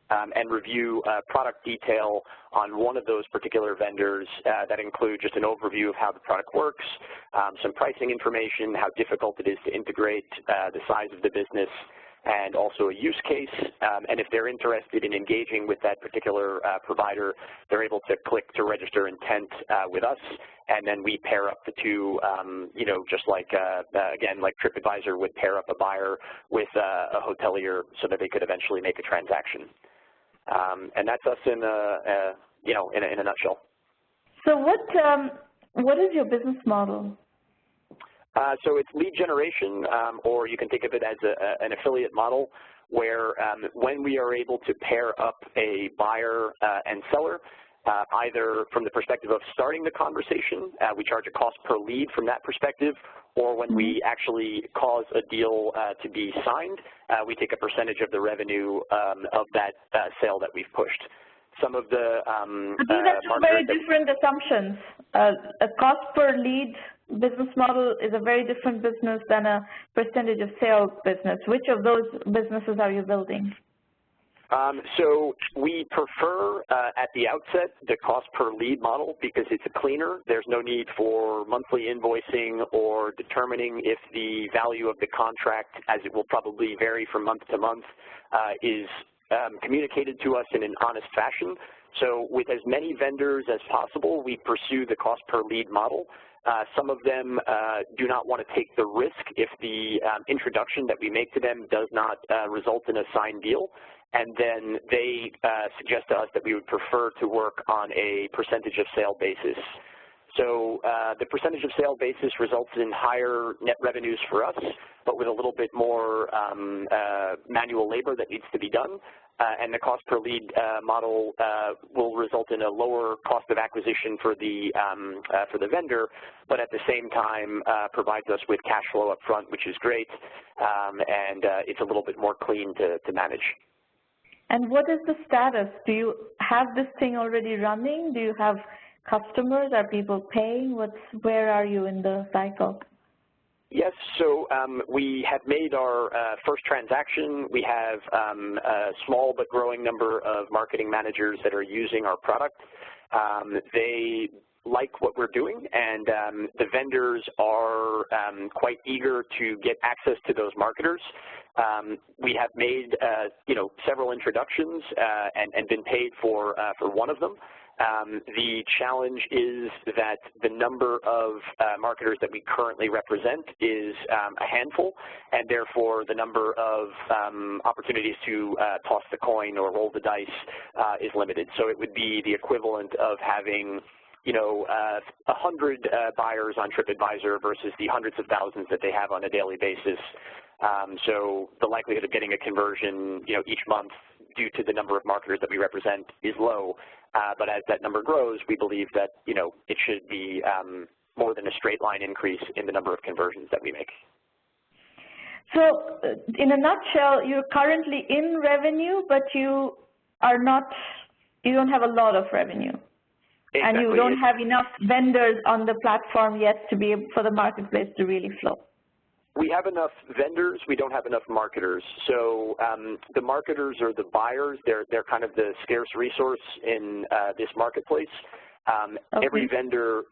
and review product detail on one of those particular vendors that include just an overview of how the product works, some pricing information, how difficult it is to integrate, the size of the business, and also a use case. And if they're interested in engaging with that particular provider, they're able to click to register intent with us, and then we pair up the two, just like, again, like TripAdvisor would pair up a buyer with a hotelier so that they could eventually make a transaction. And that's us in a nutshell. So what is your business model? So it's lead generation, or you can think of it as an affiliate model, where when we are able to pair up a buyer and seller, either from the perspective of starting the conversation, we charge a cost per lead from that perspective, or when we actually cause a deal to be signed, we take a percentage of the revenue of that sale that we've pushed. Some of the these are two very different assumptions. A cost per lead business model is a very different business than a percentage of sales business. Which of those businesses are you building? So we prefer at the outset the cost per lead model because it's cleaner. There's no need for monthly invoicing or determining if the value of the contract, as it will probably vary from month to month, is communicated to us in an honest fashion. So with as many vendors as possible, we pursue the cost per lead model. Some of them do not want to take the risk if the introduction that we make to them does not result in a signed deal. And then they suggest to us that we would prefer to work on a percentage of sale basis. So the percentage of sale basis results in higher net revenues for us, but with a little bit more manual labor that needs to be done. And the cost per lead model will result in a lower cost of acquisition for the vendor, but at the same time provides us with cash flow up front, which is great, and it's a little bit more clean to manage. And what is the status? Do you have this thing already running? Do you have customers? Are people paying? Where are you in the cycle? Yes, so we have made our first transaction. We have a small but growing number of marketing managers that are using our product. They like what we're doing, and the vendors are quite eager to get access to those marketers. We have made several introductions and been paid for one of them. The challenge is that the number of marketers that we currently represent is a handful, and therefore the number of opportunities to toss the coin or roll the dice is limited. So it would be the equivalent of having 100 buyers on TripAdvisor versus the hundreds of thousands that they have on a daily basis. So the likelihood of getting a conversion, each month due to the number of marketers that we represent is low. But as that number grows, we believe that, it should be more than a straight line increase in the number of conversions that we make. So in a nutshell, you're currently in revenue, but you don't have a lot of revenue. Exactly. And you don't have enough vendors on the platform yet to be able for the marketplace to really flow. We have enough vendors. We don't have enough marketers. So the marketers or the buyers, they're kind of the scarce resource in this marketplace. Okay. Every vendor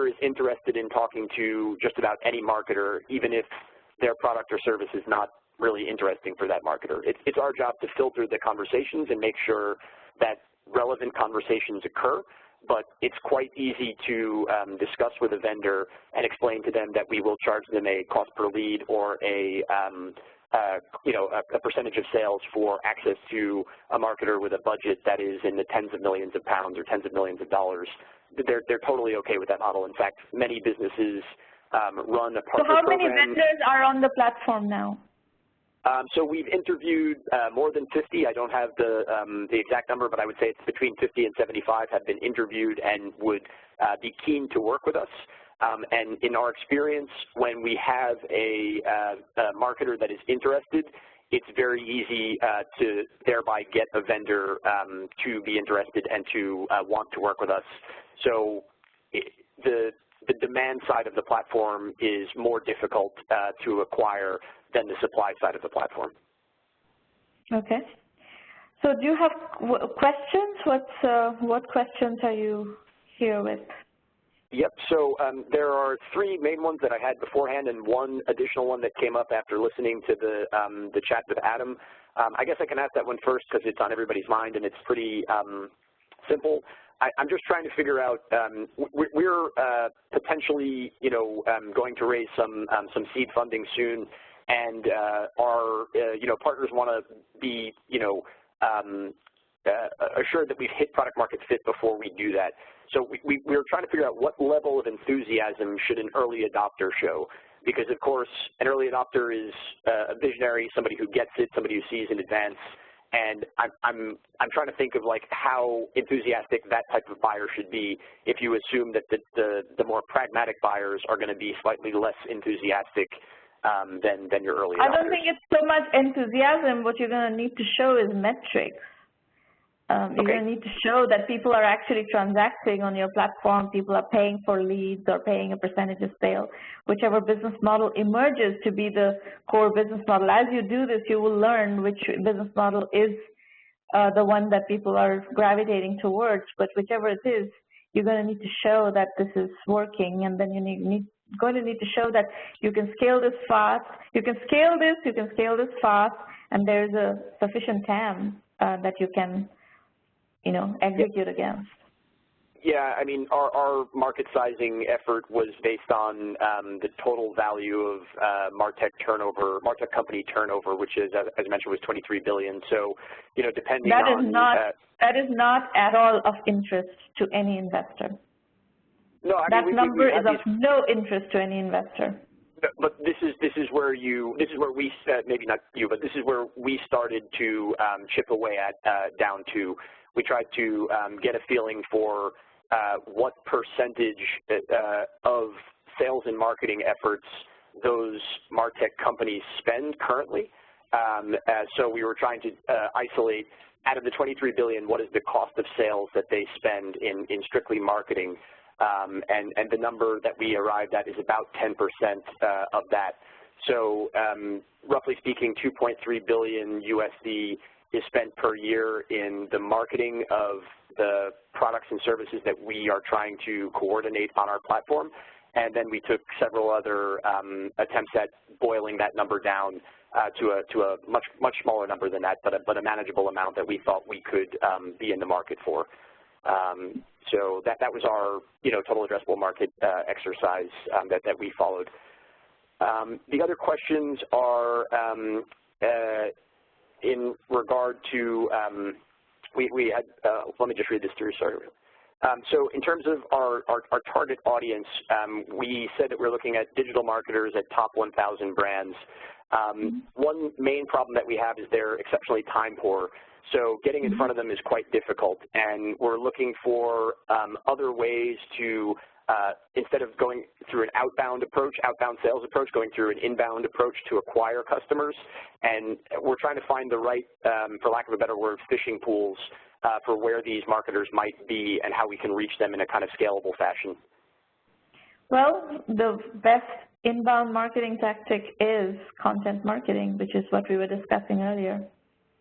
is interested in talking to just about any marketer, even if their product or service is not really interesting for that marketer. It's our job to filter the conversations and make sure that relevant conversations occur. but it's quite easy to discuss with a vendor and explain to them that we will charge them a cost per lead or a percentage of sales for access to a marketer with a budget that is in the tens of millions of pounds or tens of millions of dollars. They're totally okay with that model. In fact, many businesses run a partner program. So how many vendors are on the platform now? So we've interviewed more than 50. I don't have the exact number, but I would say it's between 50 and 75 have been interviewed and would be keen to work with us. And in our experience, when we have a marketer that is interested, it's very easy to thereby get a vendor to be interested and to want to work with us. So the demand side of the platform is more difficult to acquire than the supply side of the platform. Okay. So do you have questions? What questions are you here with? Yep. So there are three main ones that I had beforehand, and one additional one that came up after listening to the chat with Adam. I guess I can ask that one first because it's on everybody's mind, and it's pretty simple. I'm just trying to figure out. We're potentially, going to raise some seed funding soon, and our partners want to be assured that we've hit product market fit before we do that. So we're trying to figure out what level of enthusiasm should an early adopter show, because of course an early adopter is a visionary, somebody who gets it, somebody who sees in advance. And I'm trying to think of like how enthusiastic that type of buyer should be if you assume that the more pragmatic buyers are going to be slightly less enthusiastic than your early adopters. I don't think it's so much enthusiasm. What you're going to need to show is metrics. You're going to need to show that people are actually transacting on your platform, people are paying for leads or paying a percentage of sale, whichever business model emerges to be the core business model. As you do this, you will learn which business model is the one that people are gravitating towards, but whichever it is, you're going to need to show that this is working, and then you're going to need to show that you can scale this fast, you can scale this fast, and there's a sufficient TAM that you can execute against. Yeah, I mean, our market sizing effort was based on the total value of martech company turnover, which is, as mentioned, was $23 billion. So, depending on that is not at all of interest to any investor. No, I that mean, number is of no interest to any investor. But this is where we maybe not you, but this is where we started to chip away at down to. We tried to get a feeling for what percentage of sales and marketing efforts those martech companies spend currently. So we were trying to isolate out of the $23 billion, what is the cost of sales that they spend in strictly marketing, and the number that we arrived at is about 10% of that. So roughly speaking, $2.3 billion USD is spent per year in the marketing of the products and services that we are trying to coordinate on our platform. And then we took several other attempts at boiling that number down to a much smaller number than that, but a manageable amount that we thought we could be in the market for. So that was our total addressable market exercise that we followed. The other questions are in regard to we had let me just read this through. Sorry. So in terms of our target audience, we said that we're looking at digital marketers at top 1,000 brands. One main problem that we have is they're exceptionally time poor. So getting in front of them is quite difficult, and we're looking for other ways to, instead of going through an outbound sales approach, going through an inbound approach to acquire customers. And we're trying to find the right, for lack of a better word, fishing pools for where these marketers might be and how we can reach them in a kind of scalable fashion. Well, the best inbound marketing tactic is content marketing, which is what we were discussing earlier.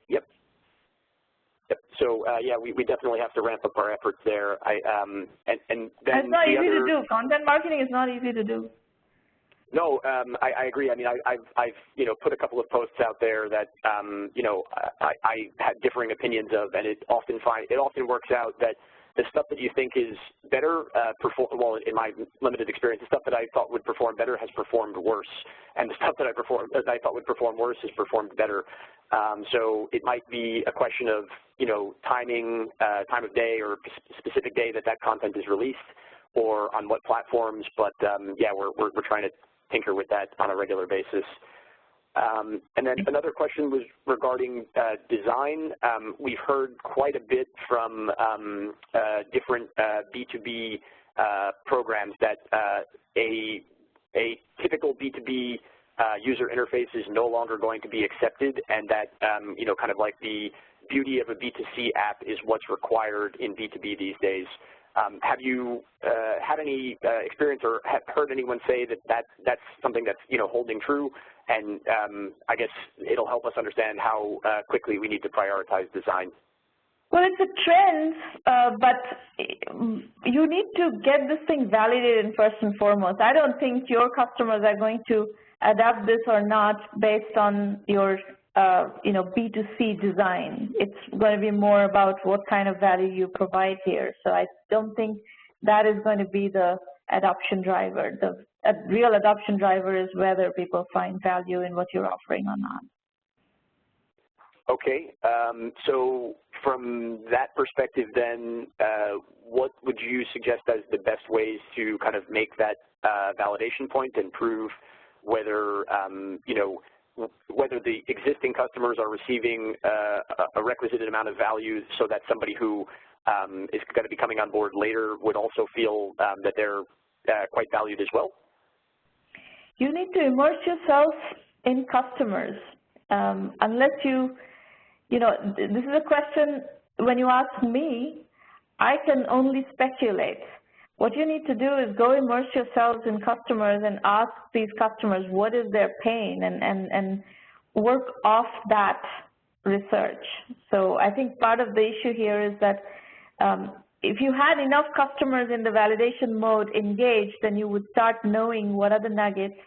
Yep. So yeah, we definitely have to ramp up our efforts there. And then it's not easy to do. Content marketing is not easy to do. No, I agree. I mean, I've put a couple of posts out there that I had differing opinions of, and it often works out that the stuff that you think is better, well, in my limited experience, the stuff that I thought would perform better has performed worse, and the stuff that I thought would perform worse has performed better. So it might be a question of, timing, time of day or specific day that content is released, or on what platforms. But yeah, we're trying to tinker with that on a regular basis. And then another question was regarding design. We've heard quite a bit from different B2B programs that a typical B2B user interface is no longer going to be accepted, and that, kind of like the beauty of a B2C app is what's required in B2B these days. Have you had any experience or have heard anyone say that's something that's, holding true? And I guess it'll help us understand how quickly we need to prioritize design. Well, it's a trend, but you need to get this thing validated first and foremost. I don't think your customers are going to adapt this or not based on your B2C design. It's going to be more about what kind of value you provide here. So I don't think that is going to be the adoption driver. The real adoption driver is whether people find value in what you're offering or not. Okay. So from that perspective then, what would you suggest as the best ways to kind of make that validation point and prove whether, whether the existing customers are receiving a requisite amount of value so that somebody who is going to be coming on board later would also feel that they're quite valued as well? You need to immerse yourself in customers. Unless this is a question, when you ask me, I can only speculate. What you need to do is go immerse yourselves in customers and ask these customers what is their pain and work off that research. So I think part of the issue here is that if you had enough customers in the validation mode engaged, then you would start knowing what are the nuggets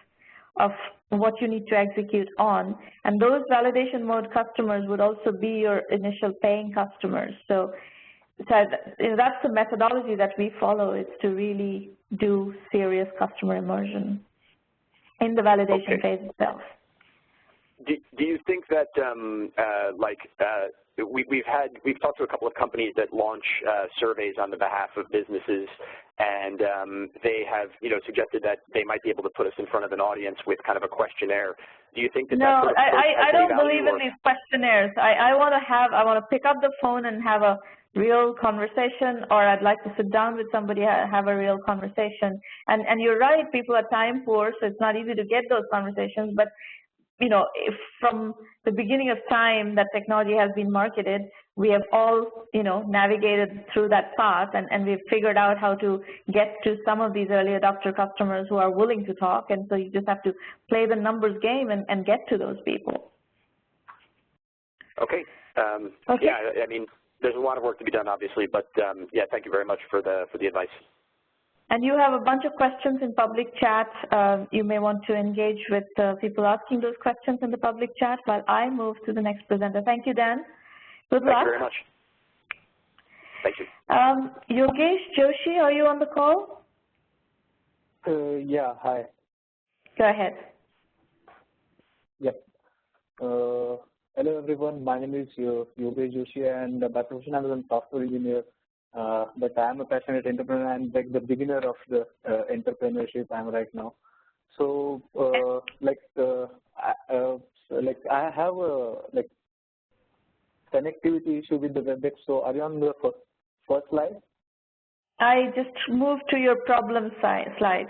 of what you need to execute on. And those validation mode customers would also be your initial paying customers. So that's the methodology that we follow, is to really do serious customer immersion in the validation phase itself. Do you think that, we've talked to a couple of companies that launch surveys on the behalf of businesses, and they have, suggested that they might be able to put us in front of an audience with kind of a questionnaire. Do you think that? No, I don't believe in these questionnaires. I want to pick up the phone and have a real conversation, or I'd like to sit down with somebody and have a real conversation. And you're right, people are time poor, so it's not easy to get those conversations. But if from the beginning of time that technology has been marketed, we have all navigated through that path, and we've figured out how to get to some of these early adopter customers who are willing to talk. And so you just have to play the numbers game and get to those people. Okay. Yeah, I mean, there's a lot of work to be done, obviously, but yeah, thank you very much for the advice. And you have a bunch of questions in public chat. You may want to engage with people asking those questions in the public chat while I move to the next presenter. Thank you, Dan. Good luck. Thank you very much. Thank you. Yogesh Joshi, are you on the call? Yeah, hi. Go ahead. Yep. Hello, everyone. My name is Yogesh Joshi, and by profession I'm a software engineer. But I am a passionate entrepreneur and like the beginner of the entrepreneurship I'm right now. So I have a connectivity issue with the WebEx. So are you on the first slide? I just moved to your problem slide.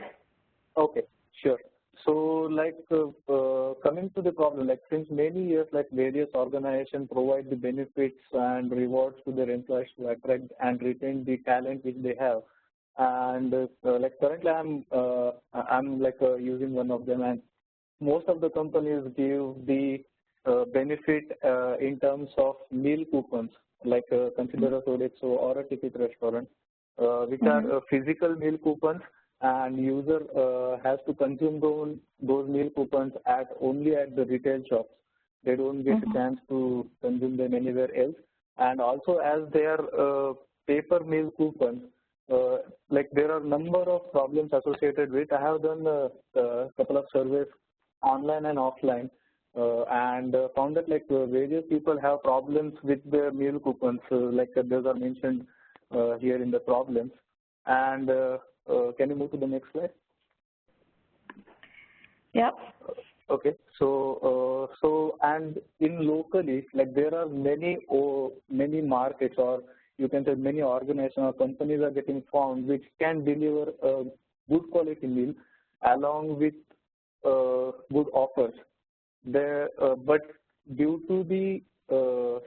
Okay, sure. So coming to the problem, since many years, various organizations provide the benefits and rewards to their employees to attract and retain the talent which they have. And currently I'm using one of them, and most of the companies give the benefit in terms of meal coupons, consider a Sodexo or a ticket restaurant, which are physical meal coupons. And user has to consume those meal coupons only at the retail shops. They don't get a chance to consume them anywhere else. And also, as they are paper mail coupons, like there are number of problems associated with. I have done a couple of surveys online and offline, and found that like various people have problems with the mail coupons, like those are mentioned here in the problems. And can you move to the next slide? Yep. Okay, so and in locally, like there are many markets, or you can say many organizations or companies are getting formed which can deliver a good quality meal along with good offers. There, but due to the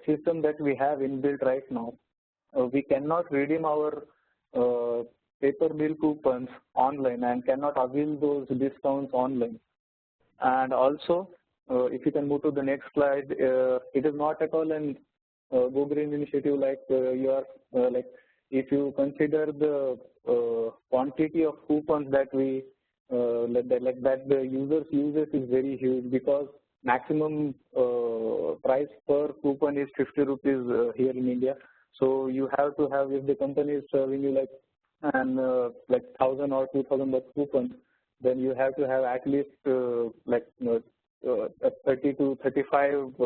system that we have inbuilt right now, we cannot redeem our paper bill coupons online and cannot avail those discounts online. And also, if you can move to the next slide, it is not at all an Go Green initiative. Like you are like, if you consider the quantity of coupons that we that the users uses is very huge, because maximum price per coupon is 50 rupees here in India. So you have to have, if the company is serving you like 1,000 or 2,000 coupons, then you have to have at least 30 to 35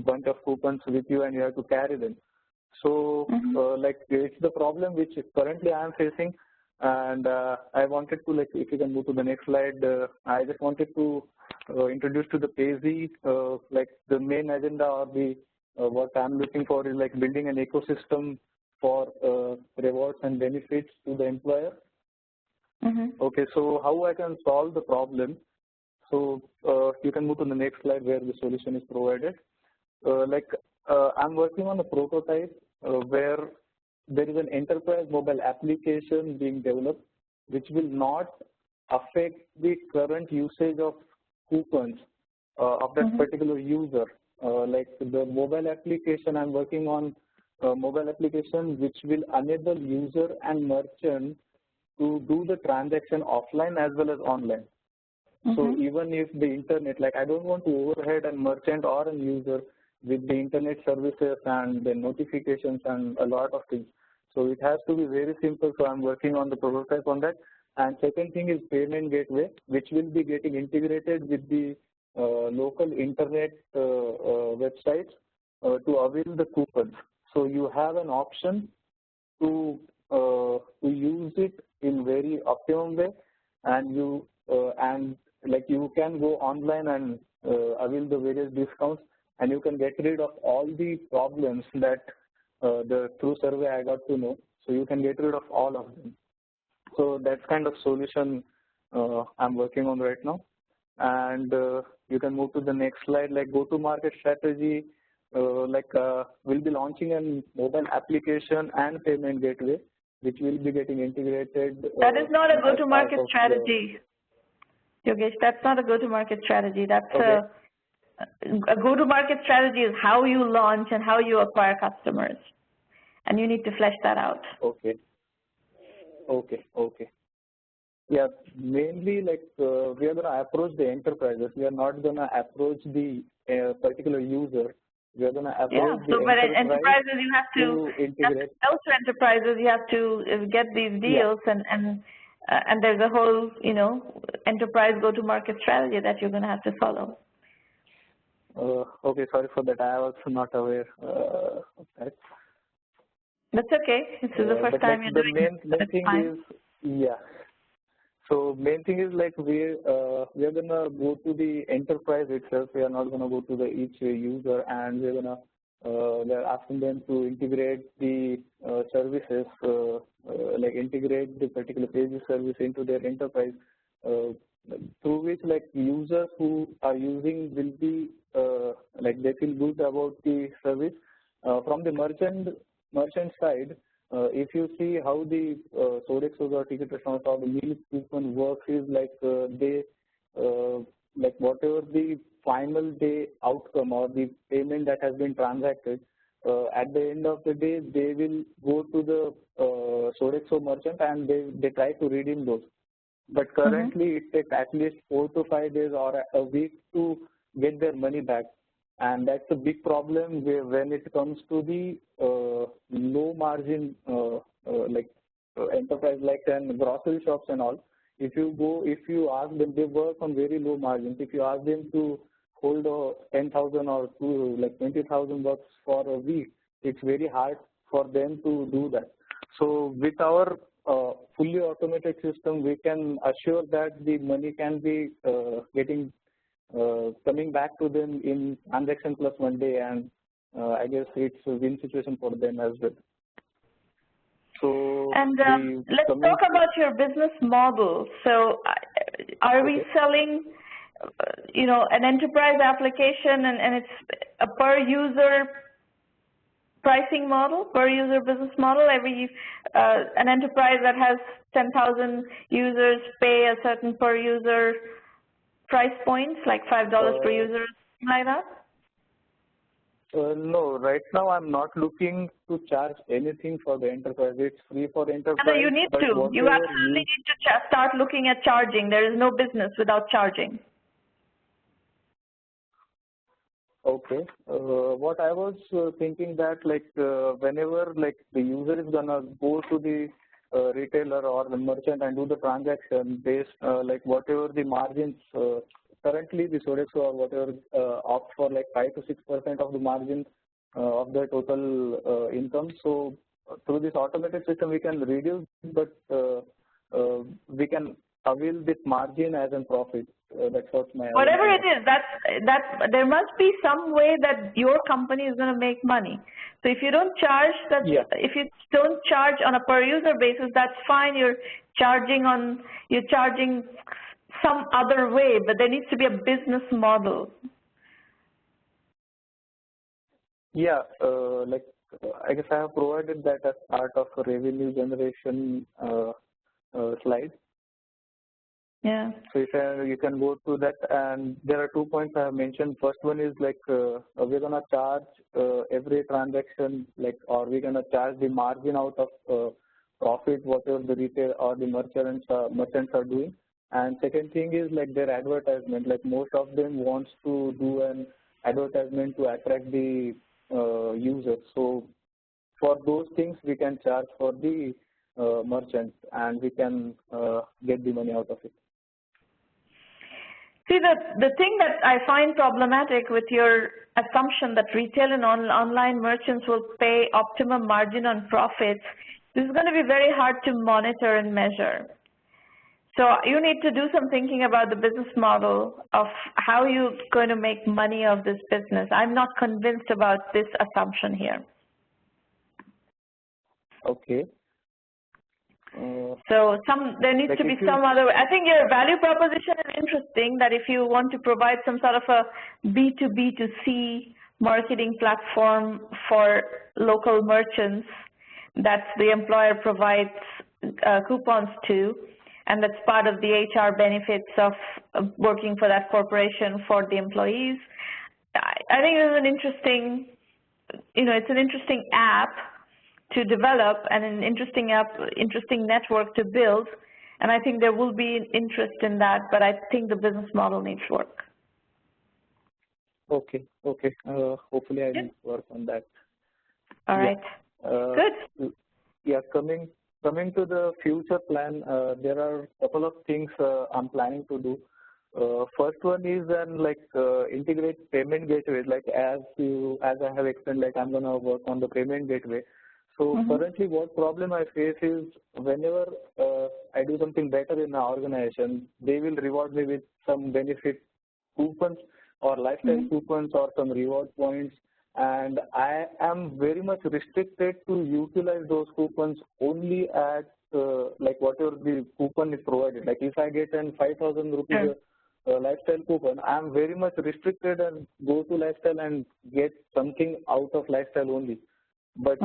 bunch of coupons with you, and you have to carry them. So like it's the problem which currently I am facing, and I wanted to, like, if you can move to the next slide, I just wanted to introduce to the Payzi, like the main agenda, or the what I'm looking for is like building an ecosystem for rewards and benefits to the employer. Okay, so how I can solve the problem? So you can move to the next slide where the solution is provided. I'm working on a prototype where there is an enterprise mobile application being developed, which will not affect the current usage of coupons of that particular user. Like the mobile application I'm working on, mobile application which will enable user and merchant to do the transaction offline as well as online. So even if the internet, like I don't want to overhead a merchant or a user with the internet services and the notifications and a lot of things. So it has to be very simple. So I'm working on the prototype on that. And second thing is payment gateway, which will be getting integrated with the local internet websites to avail the coupons. So you have an option to use it in very optimum way, and you like you can go online and avail the various discounts, and you can get rid of all the problems that through survey I got to know. So you can get rid of all of them. So that's kind of solution I'm working on right now. And you can move to the next slide, like go-to-market strategy. We'll be launching a mobile application and payment gateway, which will be getting integrated. That is not a go-to-market strategy, Yogesh. That's not a go-to-market strategy. That's okay. A go-to-market strategy is how you launch and how you acquire customers, and you need to flesh that out. Okay. Yeah, mainly like we are going to approach the enterprises. We are not going to approach the particular user. We are going to approach the but enterprises you have to integrate. Also, enterprises you have to get these deals, and there's a whole enterprise go-to-market strategy that you're going to have to follow. Okay, sorry for that. I was not aware of that. That's okay. This is the first time you're doing it. The main thing is, so main thing is like we are gonna go to the enterprise itself. We are not gonna go to each user, and we're asking them to integrate the services, like integrate the particular Payzi service into their enterprise, through which like users who are using will be like they feel good about the service. From the merchant side, if you see how the Sodexos or ticket restaurants or the meal coupon works is like they like whatever the final day outcome or the payment that has been transacted, at the end of the day they will go to the Sodexo merchant and they try to redeem those. But currently it takes at least 4 to 5 days or a week to get their money back. and that's a big problem when it comes to the low margin enterprise like grocery shops and all. If you ask them, they work on very low margins. If you ask them to hold 10,000 or like 20,000 bucks for a week, it's very hard for them to do that. So with our fully automated system, we can assure that the money can be coming back to them in transaction plus 1 day, and I guess it's a win situation for them as well. So let's talk about your business model. So are we selling, an enterprise application and it's a per user pricing model, per user business model? An enterprise that has 10,000 users pay a certain per user price points, like $5 per user, something like that? No, right now I'm not looking to charge anything for the enterprise. It's free for enterprise. No, you need to. You absolutely need to start looking at charging. There is no business without charging. Okay. What I was thinking that whenever the user is gonna go to the retailer or the merchant and do the transaction based whatever the margins currently the Sodexo or whatever opt for 5 to 6% of the margin of the total income. So through this automated system we can reduce, but we can avail this margin as a profit. That's what my whatever it is, there must be some way that your company is going to make money. So if you don't charge that, if you don't charge on a per user basis, that's fine. You're charging some other way, but there needs to be a business model. Yeah, I guess I have provided that as part of a revenue generation slide. Yeah. So if you can go to that, and there are 2 points I have mentioned. First one is we're gonna charge every transaction, or we're gonna charge the margin out of profit, whatever the retail or the merchants are doing. And second thing is their advertisement. Most of them wants to do an advertisement to attract the users. So for those things we can charge for the merchants, and we can get the money out of it. See, the thing that I find problematic with your assumption that retail and online merchants will pay optimum margin on profits, this is going to be very hard to monitor and measure. So you need to do some thinking about the business model of how you're going to make money of this business. I'm not convinced about this assumption here. Okay. So there needs to be some other. I think your value proposition is interesting, that if you want to provide some sort of a B2B2C marketing platform for local merchants that the employer provides coupons to, and that's part of the HR benefits of working for that corporation for the employees. I think it's an interesting, it's an interesting app to develop and an interesting network to build, and I think there will be interest in that, but I think the business model needs work. Okay. Hopefully I will work on that. All right. Good. Yeah, coming to the future plan, there are a couple of things I'm planning to do. First one is integrate payment gateways. As I have explained, I'm gonna work on the payment gateway. So currently what problem I face is whenever I do something better in the organization, they will reward me with some benefit coupons or lifestyle coupons or some reward points, and I am very much restricted to utilize those coupons only at whatever the coupon is provided. If I get an 5,000 rupees lifestyle coupon, I am very much restricted and go to lifestyle and get something out of lifestyle only. But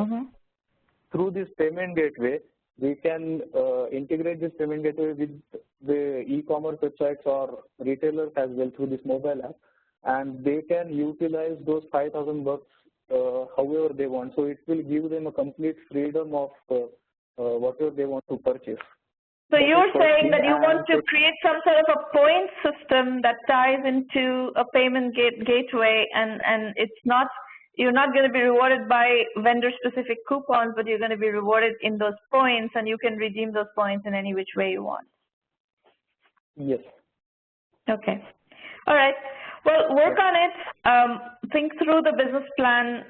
through this payment gateway, we can integrate this payment gateway with the e-commerce websites or retailers as well through this mobile app, and they can utilize those 5,000 bucks however they want. So it will give them a complete freedom of whatever they want to purchase. So you're saying that you want to create some sort of a point system that ties into a payment gateway, and it's not, you're not going to be rewarded by vendor-specific coupons, but you're going to be rewarded in those points, and you can redeem those points in any which way you want. Yes. Okay. All right. Well, work on it. Think through the business plan.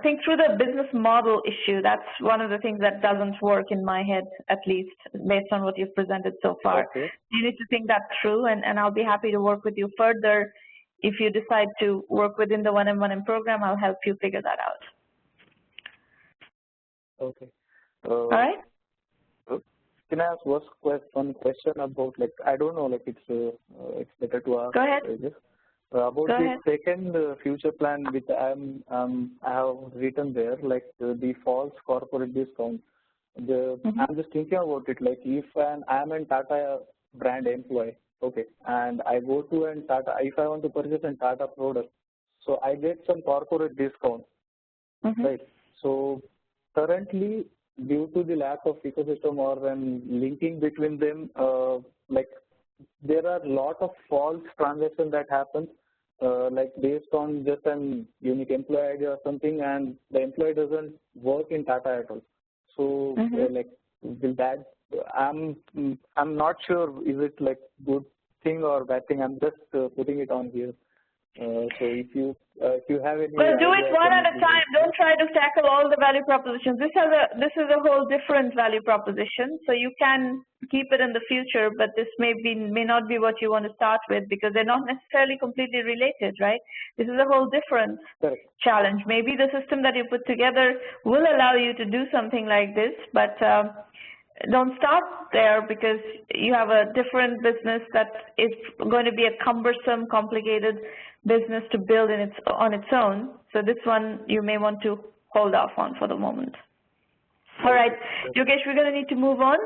Think through the business model issue. That's one of the things that doesn't work in my head, at least, based on what you've presented so far. Okay. You need to think that through, and I'll be happy to work with you further. If you decide to work within the 1M1M program, I'll help you figure that out. Okay. All right. Can I ask one question about, like, I don't know, like, it's better to ask. Go ahead. About Go the ahead. second future plan, which I have written there, like the false corporate discount. I'm just thinking about it, like, if I'm a Tata brand employee, okay, and I go to a Tata, if I want to purchase a Tata product, so I get some corporate discount, right? So currently, due to the lack of ecosystem or linking between them, like there are a lot of false transactions that happen, like based on just an unique employee ID or something, and the employee doesn't work in Tata at all. So like will that, I'm not sure is it like good thing or bad thing. I'm just putting it on here. So if you have any, well, do it one at a time. Don't try to tackle all the value propositions. This is a whole different value proposition. So you can keep it in the future, but this may not be what you want to start with, because they're not necessarily completely related, right? This is a whole different challenge. Maybe the system that you put together will allow you to do something like this, but don't start there, because you have a different business that is going to be a cumbersome, complicated business to build on its own. So this one you may want to hold off on for the moment. All right, Yogesh, we're going to need to move on.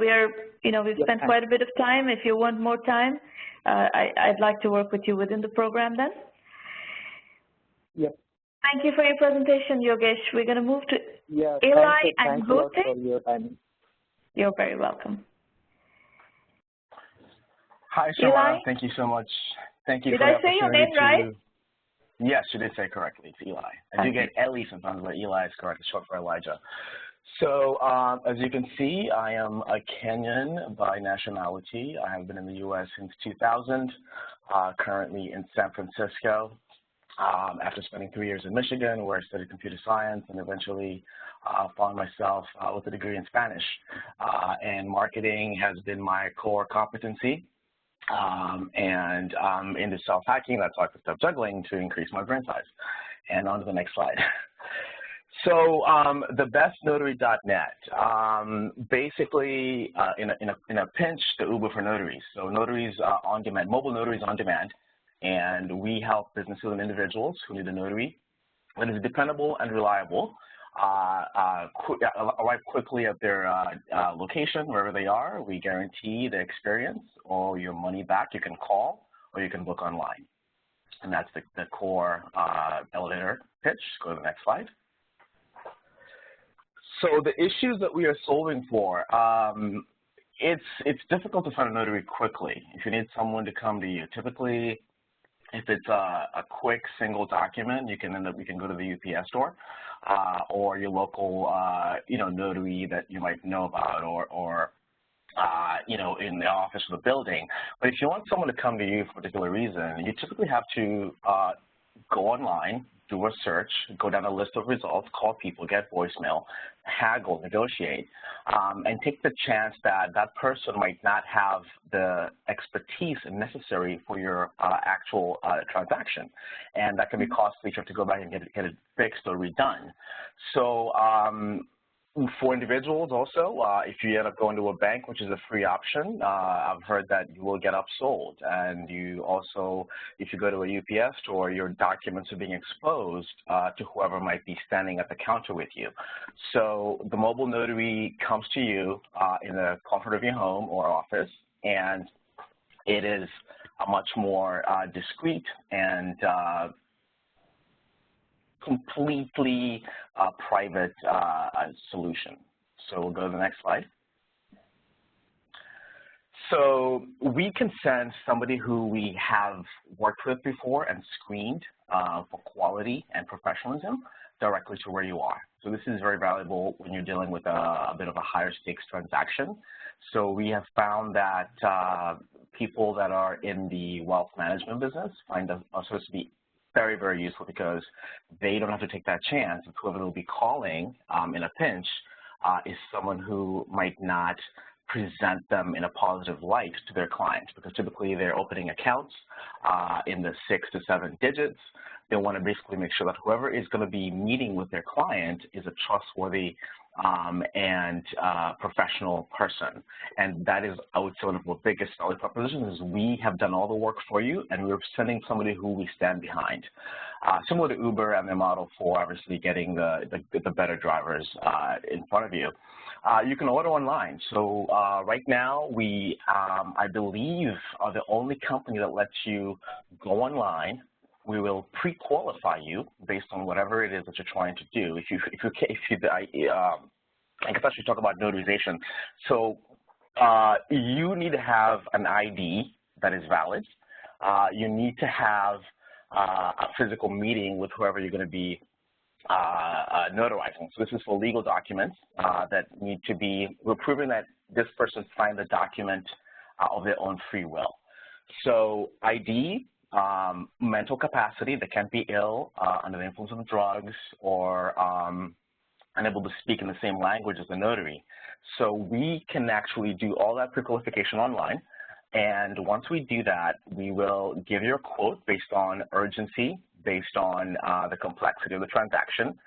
We've spent quite a bit of time. If you want more time, I'd like to work with you within the program then. Yep. Thank you for your presentation, Yogesh. We're going to move to Eli Angote. Thanks a lot for your time. You're very welcome. Hi, Shimara. Thank you so much. Thank you for the opportunity. Did I say your name right? Yes, you did say it correctly. It's Eli. I do get Eli sometimes, but Eli is correct. It's short for Elijah. So as you can see, I am a Kenyan by nationality. I have been in the U.S. since 2000, currently in San Francisco. After spending 3 years in Michigan, where I studied computer science, and eventually found myself with a degree in Spanish. And marketing has been my core competency. And into self-hacking, that's why I picked up juggling to increase my brain size. And on to the next slide. So thebestnotary.net, basically in a pinch, the Uber for notaries. So notaries on demand, mobile notaries on demand. And we help businesses and individuals who need a notary that is dependable and reliable, arrive quickly at their location, wherever they are. We guarantee the experience or your money back. You can call or you can book online. And that's the core elevator pitch. Go to the next slide. So the issues that we are solving for, it's difficult to find a notary quickly. If you need someone to come to you, typically, if it's a quick single document, you can go to the UPS store or your local notary that you might know about, or in the office of the building. But if you want someone to come to you for a particular reason, you typically have to go online, do a search, go down a list of results, call people, get voicemail, haggle, negotiate, and take the chance that that person might not have the expertise necessary for your actual transaction. And that can be costly. You have to go back and get it fixed or redone. So for individuals also, if you end up going to a bank, which is a free option, I've heard that you will get upsold. And you also, if you go to a UPS store, your documents are being exposed to whoever might be standing at the counter with you. So the mobile notary comes to you in the comfort of your home or office, and it is a much more discreet and completely private solution. So we'll go to the next slide. So we can send somebody who we have worked with before and screened for quality and professionalism directly to where you are. So this is very valuable when you're dealing with a bit of a higher stakes transaction. So we have found that people that are in the wealth management business find us supposed to be very, very useful because they don't have to take that chance. Whoever will be calling in a pinch is someone who might not present them in a positive light to their clients, because typically they're opening accounts in the 6 to 7 digits. They want to basically make sure that whoever is going to be meeting with their client is a trustworthy and professional person. And that is, I would say, one of the biggest value propositions is we have done all the work for you, and we're sending somebody who we stand behind. Similar to Uber and their model for obviously getting the better drivers in front of you. You can order online. So right now, we, I believe, are the only company that lets you go online. We will pre-qualify you based on whatever it is that you're trying to do. I can actually talk about notarization. So you need to have an ID that is valid. You need to have a physical meeting with whoever you're going to be notarizing. So this is for legal documents that need to be, we're proving that this person signed the document of their own free will. So ID, mental capacity, they can't be ill, under the influence of drugs, or unable to speak in the same language as the notary. So we can actually do all that pre-qualification online. And once we do that, we will give you a quote based on urgency, based on the complexity of the transaction,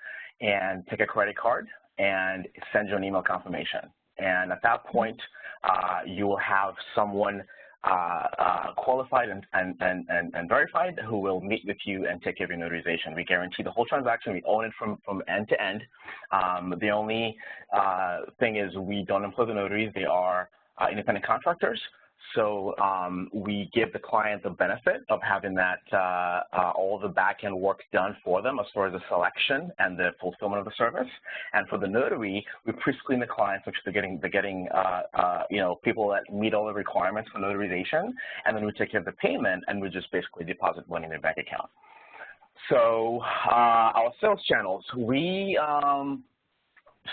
and take a credit card and send you an email confirmation. And at that point, you will have someone qualified and verified who will meet with you and take care of your notarization. We guarantee the whole transaction. We own it from end to end. The only thing is we don't employ the notaries. They are independent contractors. So we give the client the benefit of having that all the back-end work done for them as far as the selection and the fulfillment of the service. And for the notary, we pre-screen the clients, which they're getting you know, people that meet all the requirements for notarization, and then we take care of the payment, and we just basically deposit money in their bank account. So our sales channels, we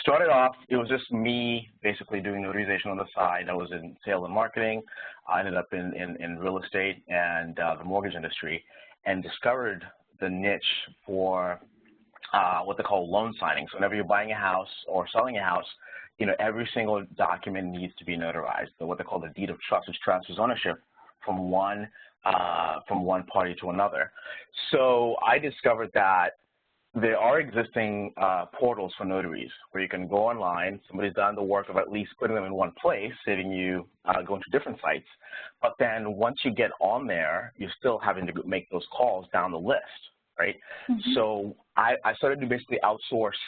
started off, it was just me basically doing notarization on the side. I was in sales and marketing. I ended up in real estate and the mortgage industry, and discovered the niche for what they call loan signing. So whenever you're buying a house or selling a house, you know, every single document needs to be notarized. So what they call the deed of trust, which transfers ownership from one party to another. So I discovered that there are existing portals for notaries where you can go online. Somebody's done the work of at least putting them in one place, saving you going to different sites. But then once you get on there, you're still having to make those calls down the list, right? Mm-hmm. So I started to basically outsource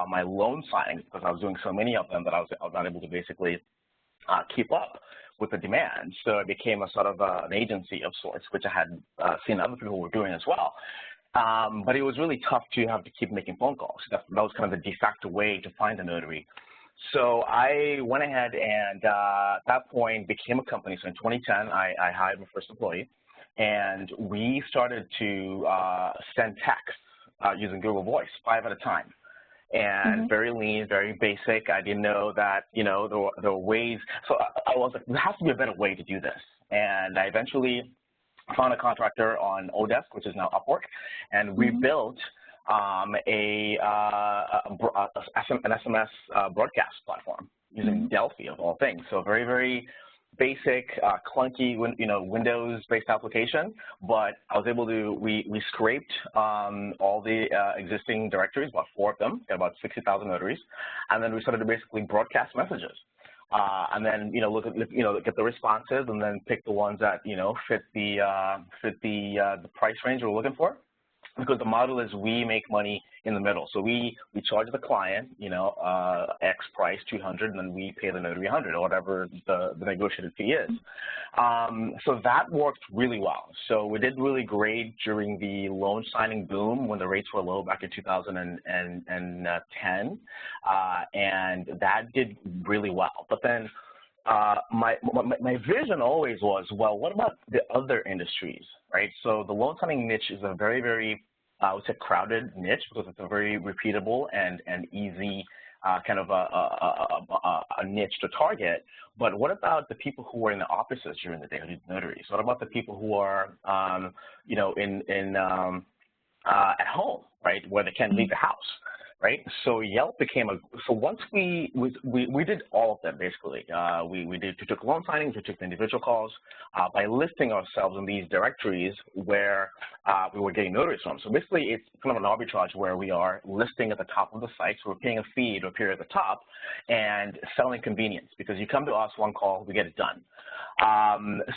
my loan signings because I was doing so many of them that I was not able to basically keep up with the demand. So it became a sort of an agency of sorts, which I had seen other people were doing as well. But it was really tough to have to keep making phone calls. That was kind of the de facto way to find a notary. So I went ahead and at that point became a company. So in 2010, I hired my first employee, and we started to send texts using Google Voice, 5 at a time. And very lean, very basic. I didn't know that, you know, there were ways. So I was like, there has to be a better way to do this. And I eventually found a contractor on Odesk, which is now Upwork, and we built an SMS broadcast platform using Delphi, of all things. So very, very basic, clunky, you know, Windows-based application. But I was able to, we scraped all the existing directories, about 4 of them, got about 60,000 notaries, and then we started to basically broadcast messages. And then, you know, look at, you know, get the responses, and then pick the ones that, you know, fit the price range we're looking for. Because the model is we make money in the middle. So we charge the client, you know, X price, 200, and then we pay the notary 100, or whatever the negotiated fee is. So that worked really well. So we did really great during the loan signing boom when the rates were low back in 2010, and that did really well. But then my vision always was, well, what about the other industries, right? So the loan signing niche is a very, very, I would say, crowded niche because it's a very repeatable and easy kind of a niche to target. But what about the people who are in the offices during the day, who do notaries? What about the people who are, you know, at home, right, where they can't leave the house? Right, so Yelp became so once we did all of them basically. We took loan signings, we took the individual calls by listing ourselves in these directories where we were getting notaries from. So basically it's kind of an arbitrage where we are listing at the top of the site, so we're paying a fee to appear at the top and selling convenience because you come to us, one call, we get it done.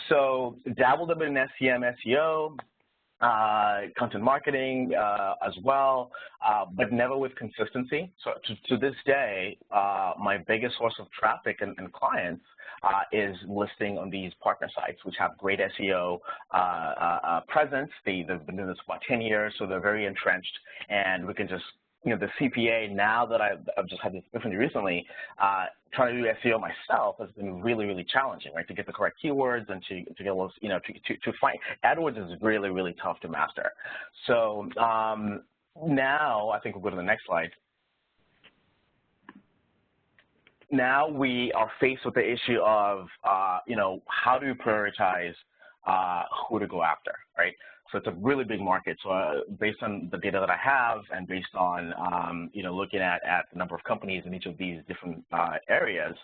So dabbled a bit in SEM, SEO, content marketing as well, but never with consistency. So to this day, my biggest source of traffic and clients is listing on these partner sites, which have great SEO presence. They've been doing this for about 10 years, so they're very entrenched, and we can just, you know, the CPA, now that I've just had this epiphany recently, trying to do SEO myself has been really, really challenging, right? To get the correct keywords and to get those, you know, to find, AdWords is really, really tough to master. So now, I think we'll go to the next slide. Now we are faced with the issue of, you know, how do you prioritize who to go after, right? So it's a really big market. So based on the data that I have and based on, you know, looking at the number of companies in each of these different areas,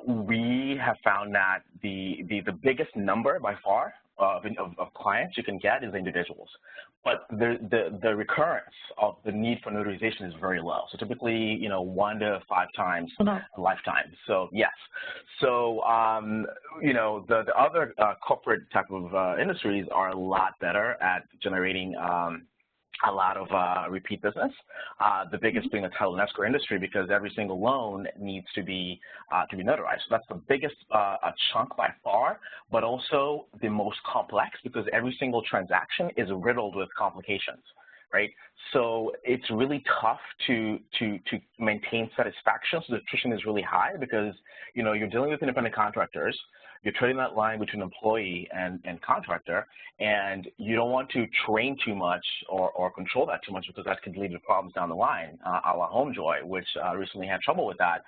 we have found that the biggest number by far of clients you can get is individuals. But the recurrence of the need for notarization is very low. So typically, you know, 1 to 5 times a lifetime. So yes. So, you know, the other corporate type of industries are a lot better at generating a lot of repeat business. The biggest being the title and escrow industry, because every single loan needs to be notarized. So that's the biggest chunk by far, but also the most complex because every single transaction is riddled with complications, right? So it's really tough to maintain satisfaction. So the attrition is really high because, you know, you're dealing with independent contractors. You're trading that line between employee and contractor, and you don't want to train too much or control that too much because that can lead to problems down the line, a la HomeJoy, which recently had trouble with that.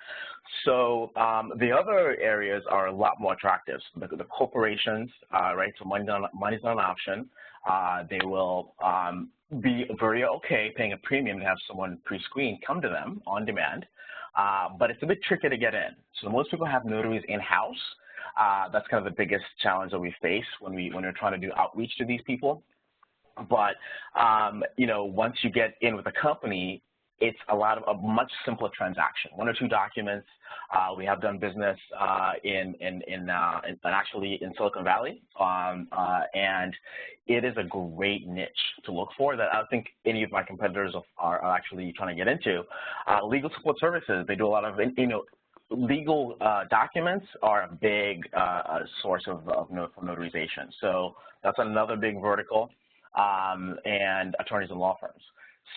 So the other areas are a lot more attractive. The corporations, right, so money's not an option. They will be very okay paying a premium to have someone pre-screened come to them on demand, but it's a bit tricky to get in. So most people have notaries in-house. That's kind of the biggest challenge that we face when we're trying to do outreach to these people. But you know, once you get in with a company, it's a much simpler transaction. 1 or 2 documents. We have done business actually in Silicon Valley, and it is a great niche to look for that I don't think any of my competitors are actually trying to get into. Legal support services. They do a lot of, you know, legal documents are a big source of notarization. So that's another big vertical, and attorneys and law firms.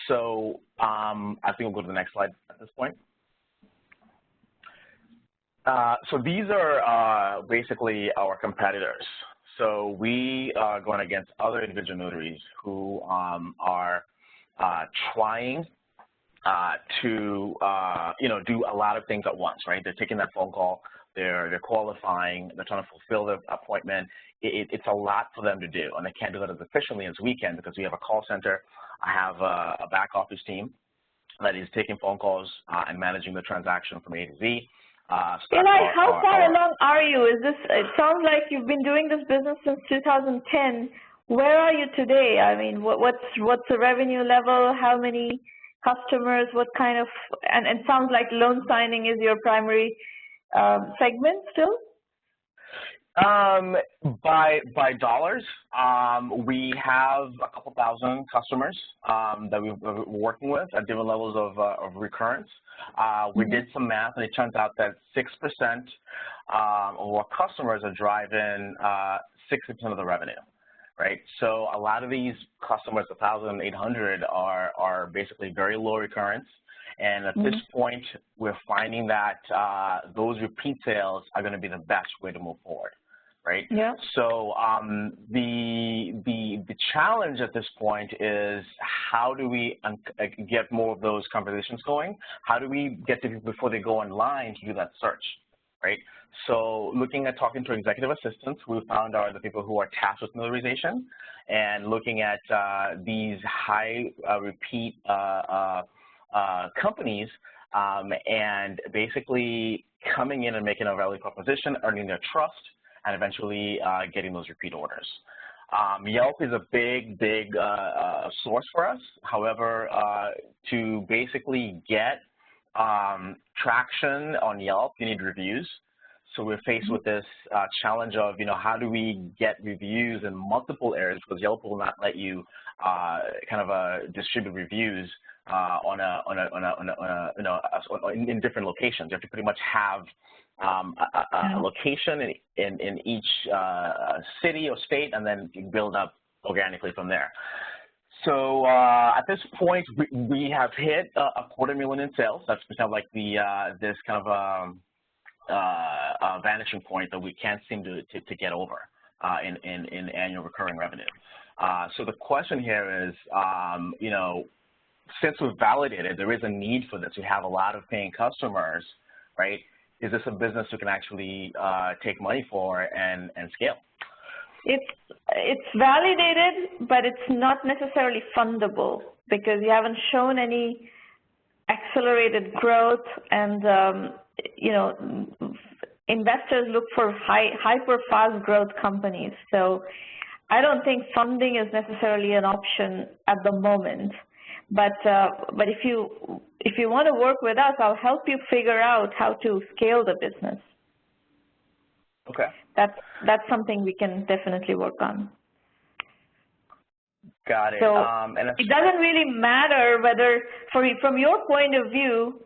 So I think we'll go to the next slide at this point. So these are basically our competitors. So we are going against other individual notaries who are trying to you know, do a lot of things at once, right? They're taking that phone call, they're qualifying, they're trying to fulfill the appointment. It's a lot for them to do, and they can't do that as efficiently as we can because we have a call center. I have a back office team that is taking phone calls and managing the transaction from A to Z. Eli, how far along are you? It sounds like you've been doing this business since 2010. Where are you today? I mean, what's the revenue level? How many customers? What kind of, and it sounds like loan signing is your primary segment still? By dollars, we have a couple thousand customers that we're working with at different levels of recurrence. We did some math, and it turns out that 6% of our customers are driving 60% of the revenue. right? So a lot of these customers, 1,800, are basically very low recurrence. And at this point, we're finding that those repeat sales are going to be the best way to move forward, right? Yeah. So the challenge at this point is how do we get more of those conversations going? How do we get to people before they go online to do that search, right? So looking at talking to executive assistants, we found are the people who are tasked with notarization, and looking at these high repeat companies, and basically coming in and making a value proposition, earning their trust, and eventually getting those repeat orders. Yelp is a big source for us. However, to basically get traction on Yelp, you need reviews. So we're faced with this challenge of, how do we get reviews in multiple areas, because Yelp will not let you distribute reviews in different locations. You have to pretty much have a location in each city or state, and then you build up organically from there. So at this point, we have hit $250,000 in sales. That's kind of like this kind of vanishing point that we can't seem to get over in annual recurring revenue. So the question here is, since we've validated there is a need for this, we have a lot of paying customers, right? Is this a business we can actually take money for and scale? It's validated, but it's not necessarily fundable because you haven't shown any accelerated growth, and investors look for hyper fast growth companies. So I don't think funding is necessarily an option at the moment. But if you want to work with us, I'll help you figure out how to scale the business. Okay. That's something we can definitely work on. Got it. So it doesn't really matter whether, from your point of view,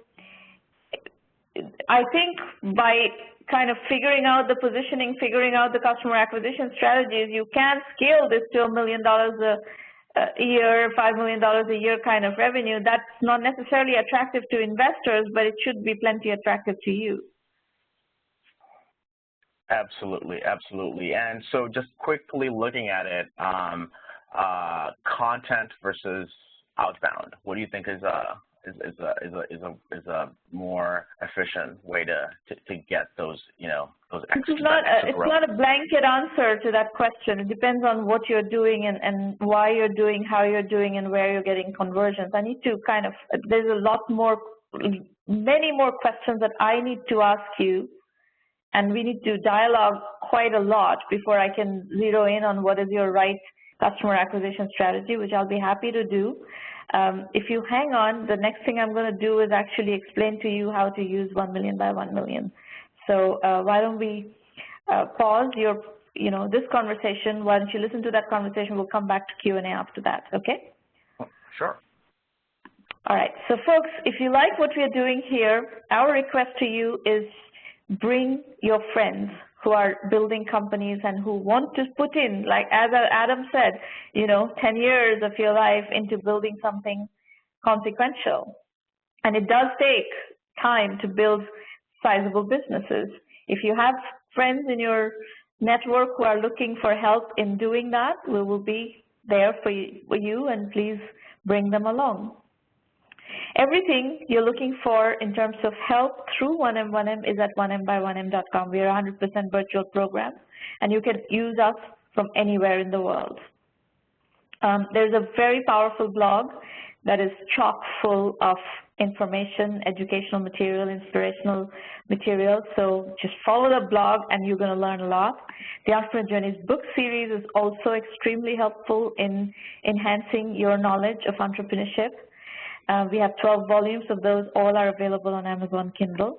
I think by kind of figuring out the positioning, figuring out the customer acquisition strategies, you can scale this to $1 million a year, $5 million a year kind of revenue. That's not necessarily attractive to investors, but it should be plenty attractive to you. Absolutely, absolutely. And so just quickly looking at it, content versus outbound, what do you think is a more efficient way to get those those extra? It's not a blanket answer to that question. It depends on what you're doing and why you're doing, how you're doing, and where you're getting conversions. I need to there's a lot more, many more questions that I need to ask you, and we need to dialogue quite a lot before I can zero in on what is your right customer acquisition strategy, which I'll be happy to do. If you hang on, the next thing I'm going to do is actually explain to you how to use 1 million by 1 million. So why don't we pause this conversation? Why don't you listen to that conversation? We'll come back to Q&A after that, okay? Sure. All right. So folks, if you like what we're doing here, our request to you is bring your friends who are building companies and who want to put in, like as Adam said, 10 years of your life into building something consequential. And it does take time to build sizable businesses. If you have friends in your network who are looking for help in doing that, we will be there for you, and please bring them along. Everything you're looking for in terms of help through 1M1M is at 1mby1m.com. We are a 100% virtual program, and you can use us from anywhere in the world. There's a very powerful blog that is chock full of information, educational material, inspirational material. So just follow the blog, and you're going to learn a lot. The Entrepreneur Journeys book series is also extremely helpful in enhancing your knowledge of entrepreneurship. We have 12 volumes of those. All are available on Amazon Kindle.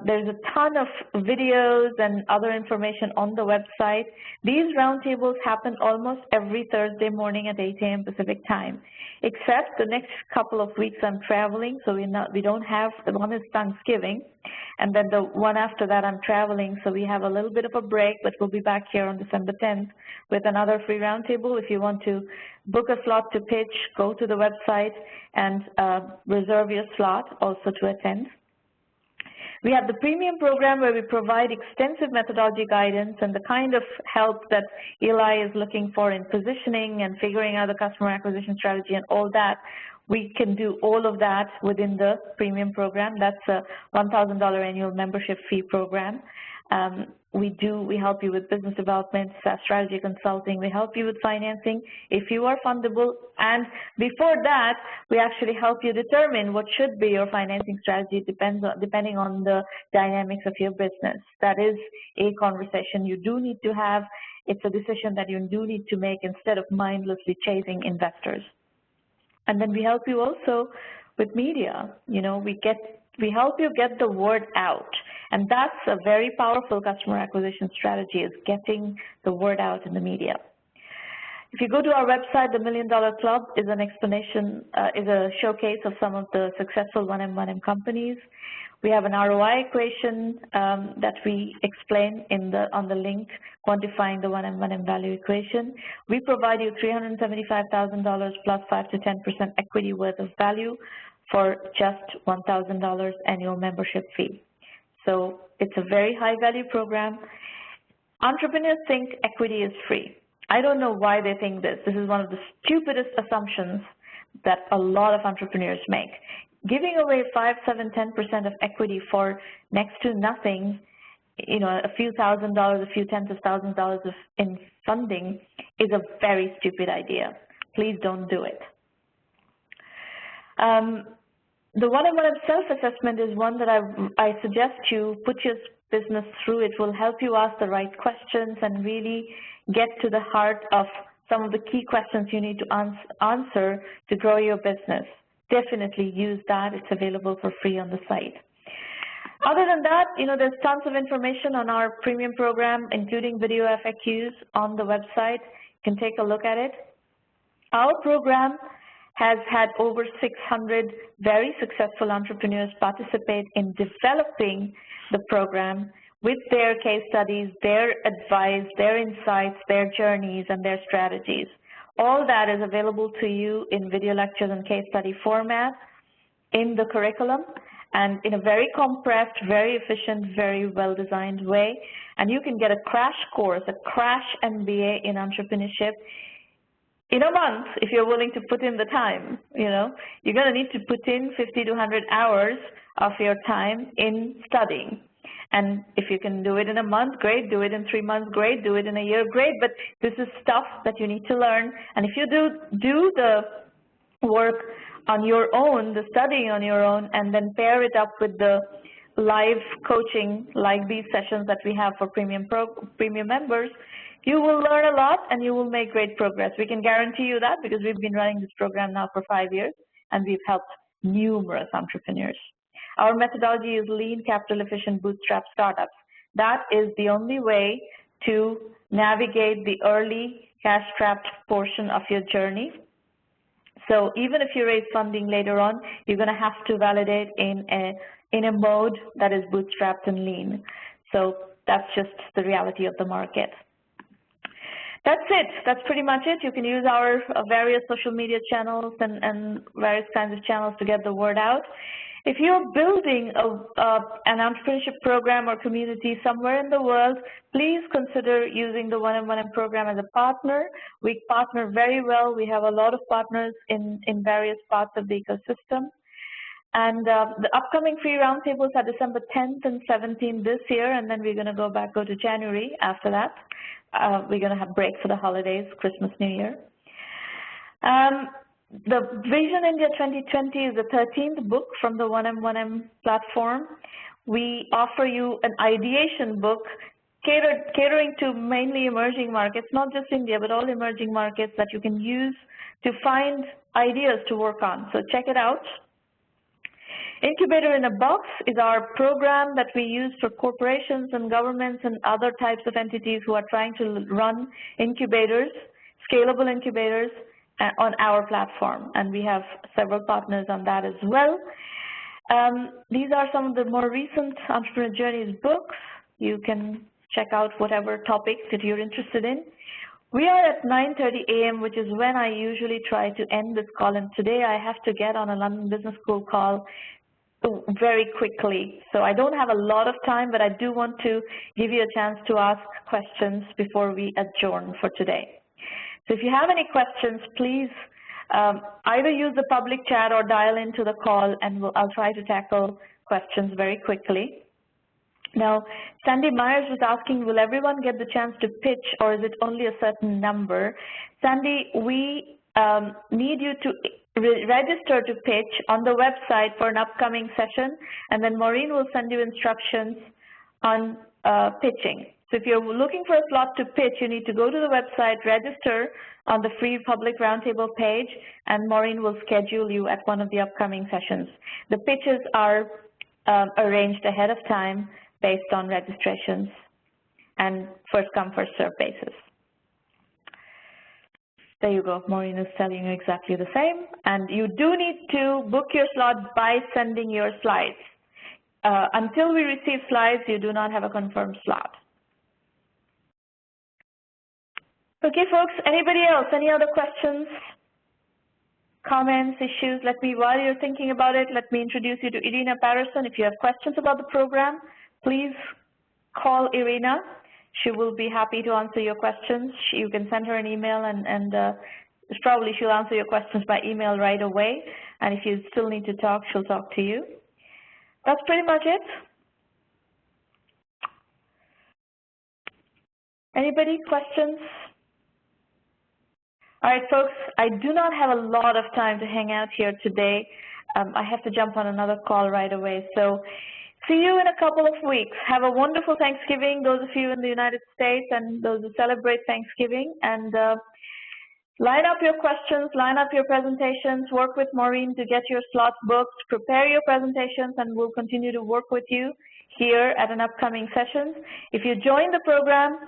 There's a ton of videos and other information on the website. These roundtables happen almost every Thursday morning at 8 a.m. Pacific time, except the next couple of weeks I'm traveling, so we don't have, the one is Thanksgiving, and then the one after that I'm traveling, so we have a little bit of a break, but we'll be back here on December 10th with another free roundtable. If you want to book a slot to pitch, go to the website and reserve your slot also to attend. We have the premium program where we provide extensive methodology guidance and the kind of help that Eli is looking for in positioning and figuring out the customer acquisition strategy and all that. We can do all of that within the premium program. That's a $1,000 annual membership fee program. We help you with business development, strategy consulting. We help you with financing if you are fundable. And before that, we actually help you determine what should be your financing strategy depending on the dynamics of your business. That is a conversation you do need to have. It's a decision that you do need to make instead of mindlessly chasing investors. And then we help you also with media. You know, we help you get the word out. And that's a very powerful customer acquisition strategy, is getting the word out in the media. If you go to our website, the $1 Million Club is an explanation, is a showcase of some of the successful 1M companies. We have an ROI equation that we explain on the link, quantifying the 1M value equation. We provide you $375,000 plus 5 to 10% equity worth of value for just $1,000 annual membership fee. So it's a very high value program. Entrepreneurs think equity is free. I don't know why they think this. This is one of the stupidest assumptions that a lot of entrepreneurs make. Giving away 5, 7, 10% of equity for next to nothing, you know, a few $1,000s, a few tens of thousands of dollars in funding is a very stupid idea. Please don't do it. The 1M self-assessment is one that I suggest you put your business through. It will help you ask the right questions and really get to the heart of some of the key questions you need to answer to grow your business. Definitely use that. It's available for free on the site. Other than that, you know, there's tons of information on our premium program, including video FAQs on the website. You can take a look at it. Our program has had over 600 very successful entrepreneurs participate in developing the program with their case studies, their advice, their insights, their journeys, and their strategies. All that is available to you in video lectures and case study format in the curriculum and in a very compressed, very efficient, very well-designed way. And you can get a crash course, a crash MBA in entrepreneurship in a month if you're willing to put in the time. You know, you're going to need to put in 50 to 100 hours of your time in studying. And if you can do it in a month, great. Do it in 3 months, great. Do it in a year, great. But this is stuff that you need to learn. And if you do the work on your own, the studying on your own, and then pair it up with the live coaching like these sessions that we have for premium members, you will learn a lot and you will make great progress. We can guarantee you that because we've been running this program now for 5 years and we've helped numerous entrepreneurs. Our methodology is lean, capital-efficient, bootstrap startups. That is the only way to navigate the early cash-strapped portion of your journey. So even if you raise funding later on, you're going to have to validate in a mode that is bootstrapped and lean. So that's just the reality of the market. That's it. That's pretty much it. You can use our various social media channels and various kinds of channels to get the word out. If you're building an entrepreneurship program or community somewhere in the world, please consider using the 1M program as a partner. We partner very well. We have a lot of partners in various parts of the ecosystem. And the upcoming free roundtables are December 10th and 17th this year, and then we're going to go to January after that. We're going to have break for the holidays, Christmas, New Year. The Vision India 2020 is the 13th book from the 1M platform. We offer you an ideation book catering to mainly emerging markets, not just India, but all emerging markets that you can use to find ideas to work on. So check it out. Incubator in a Box is our program that we use for corporations and governments and other types of entities who are trying to run incubators, scalable incubators on our platform. And we have several partners on that as well. These are some of the more recent Entrepreneur Journeys books. You can check out whatever topic that you're interested in. We are at 9:30 a.m., which is when I usually try to end this call. And today I have to get on a London Business School call very quickly. So I don't have a lot of time, but I do want to give you a chance to ask questions before we adjourn for today. So if you have any questions, please either use the public chat or dial into the call, and I'll try to tackle questions very quickly. Now, Sandy Myers was asking, will everyone get the chance to pitch, or is it only a certain number? Sandy, we need you to register to pitch on the website for an upcoming session, and then Maureen will send you instructions on pitching. So if you're looking for a slot to pitch, you need to go to the website, register on the free public roundtable page, and Maureen will schedule you at one of the upcoming sessions. The pitches are arranged ahead of time based on registrations and first come, first served basis. There you go, Maureen is telling you exactly the same. And you do need to book your slot by sending your slides. Until we receive slides, you do not have a confirmed slot. Okay, folks, anybody else? Any other questions, comments, issues? While you're thinking about it, let me introduce you to Irina Patterson. If you have questions about the program, please call Irina. She will be happy to answer your questions. You can send her an email, and probably she'll answer your questions by email right away. And if you still need to talk, she'll talk to you. That's pretty much it. Anybody, questions? All right, folks, I do not have a lot of time to hang out here today. I have to jump on another call right away. So see you in a couple of weeks. Have a wonderful Thanksgiving, those of you in the United States and those who celebrate Thanksgiving. And line up your questions, line up your presentations, work with Maureen to get your slots booked, prepare your presentations, and we'll continue to work with you here at an upcoming session. If you join the program,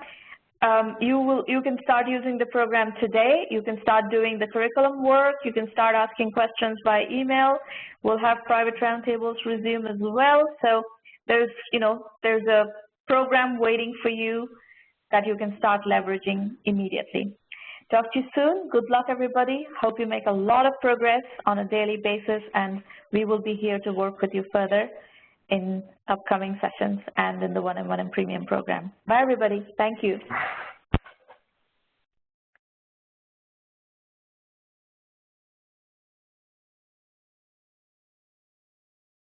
you can start using the program today. You can start doing the curriculum work. You can start asking questions by email. We'll have private roundtables resume as well. So there's a program waiting for you that you can start leveraging immediately. Talk to you soon. Good luck, everybody. Hope you make a lot of progress on a daily basis, and we will be here to work with you further in upcoming sessions and in the one-on-one and premium program. Bye, everybody. Thank you.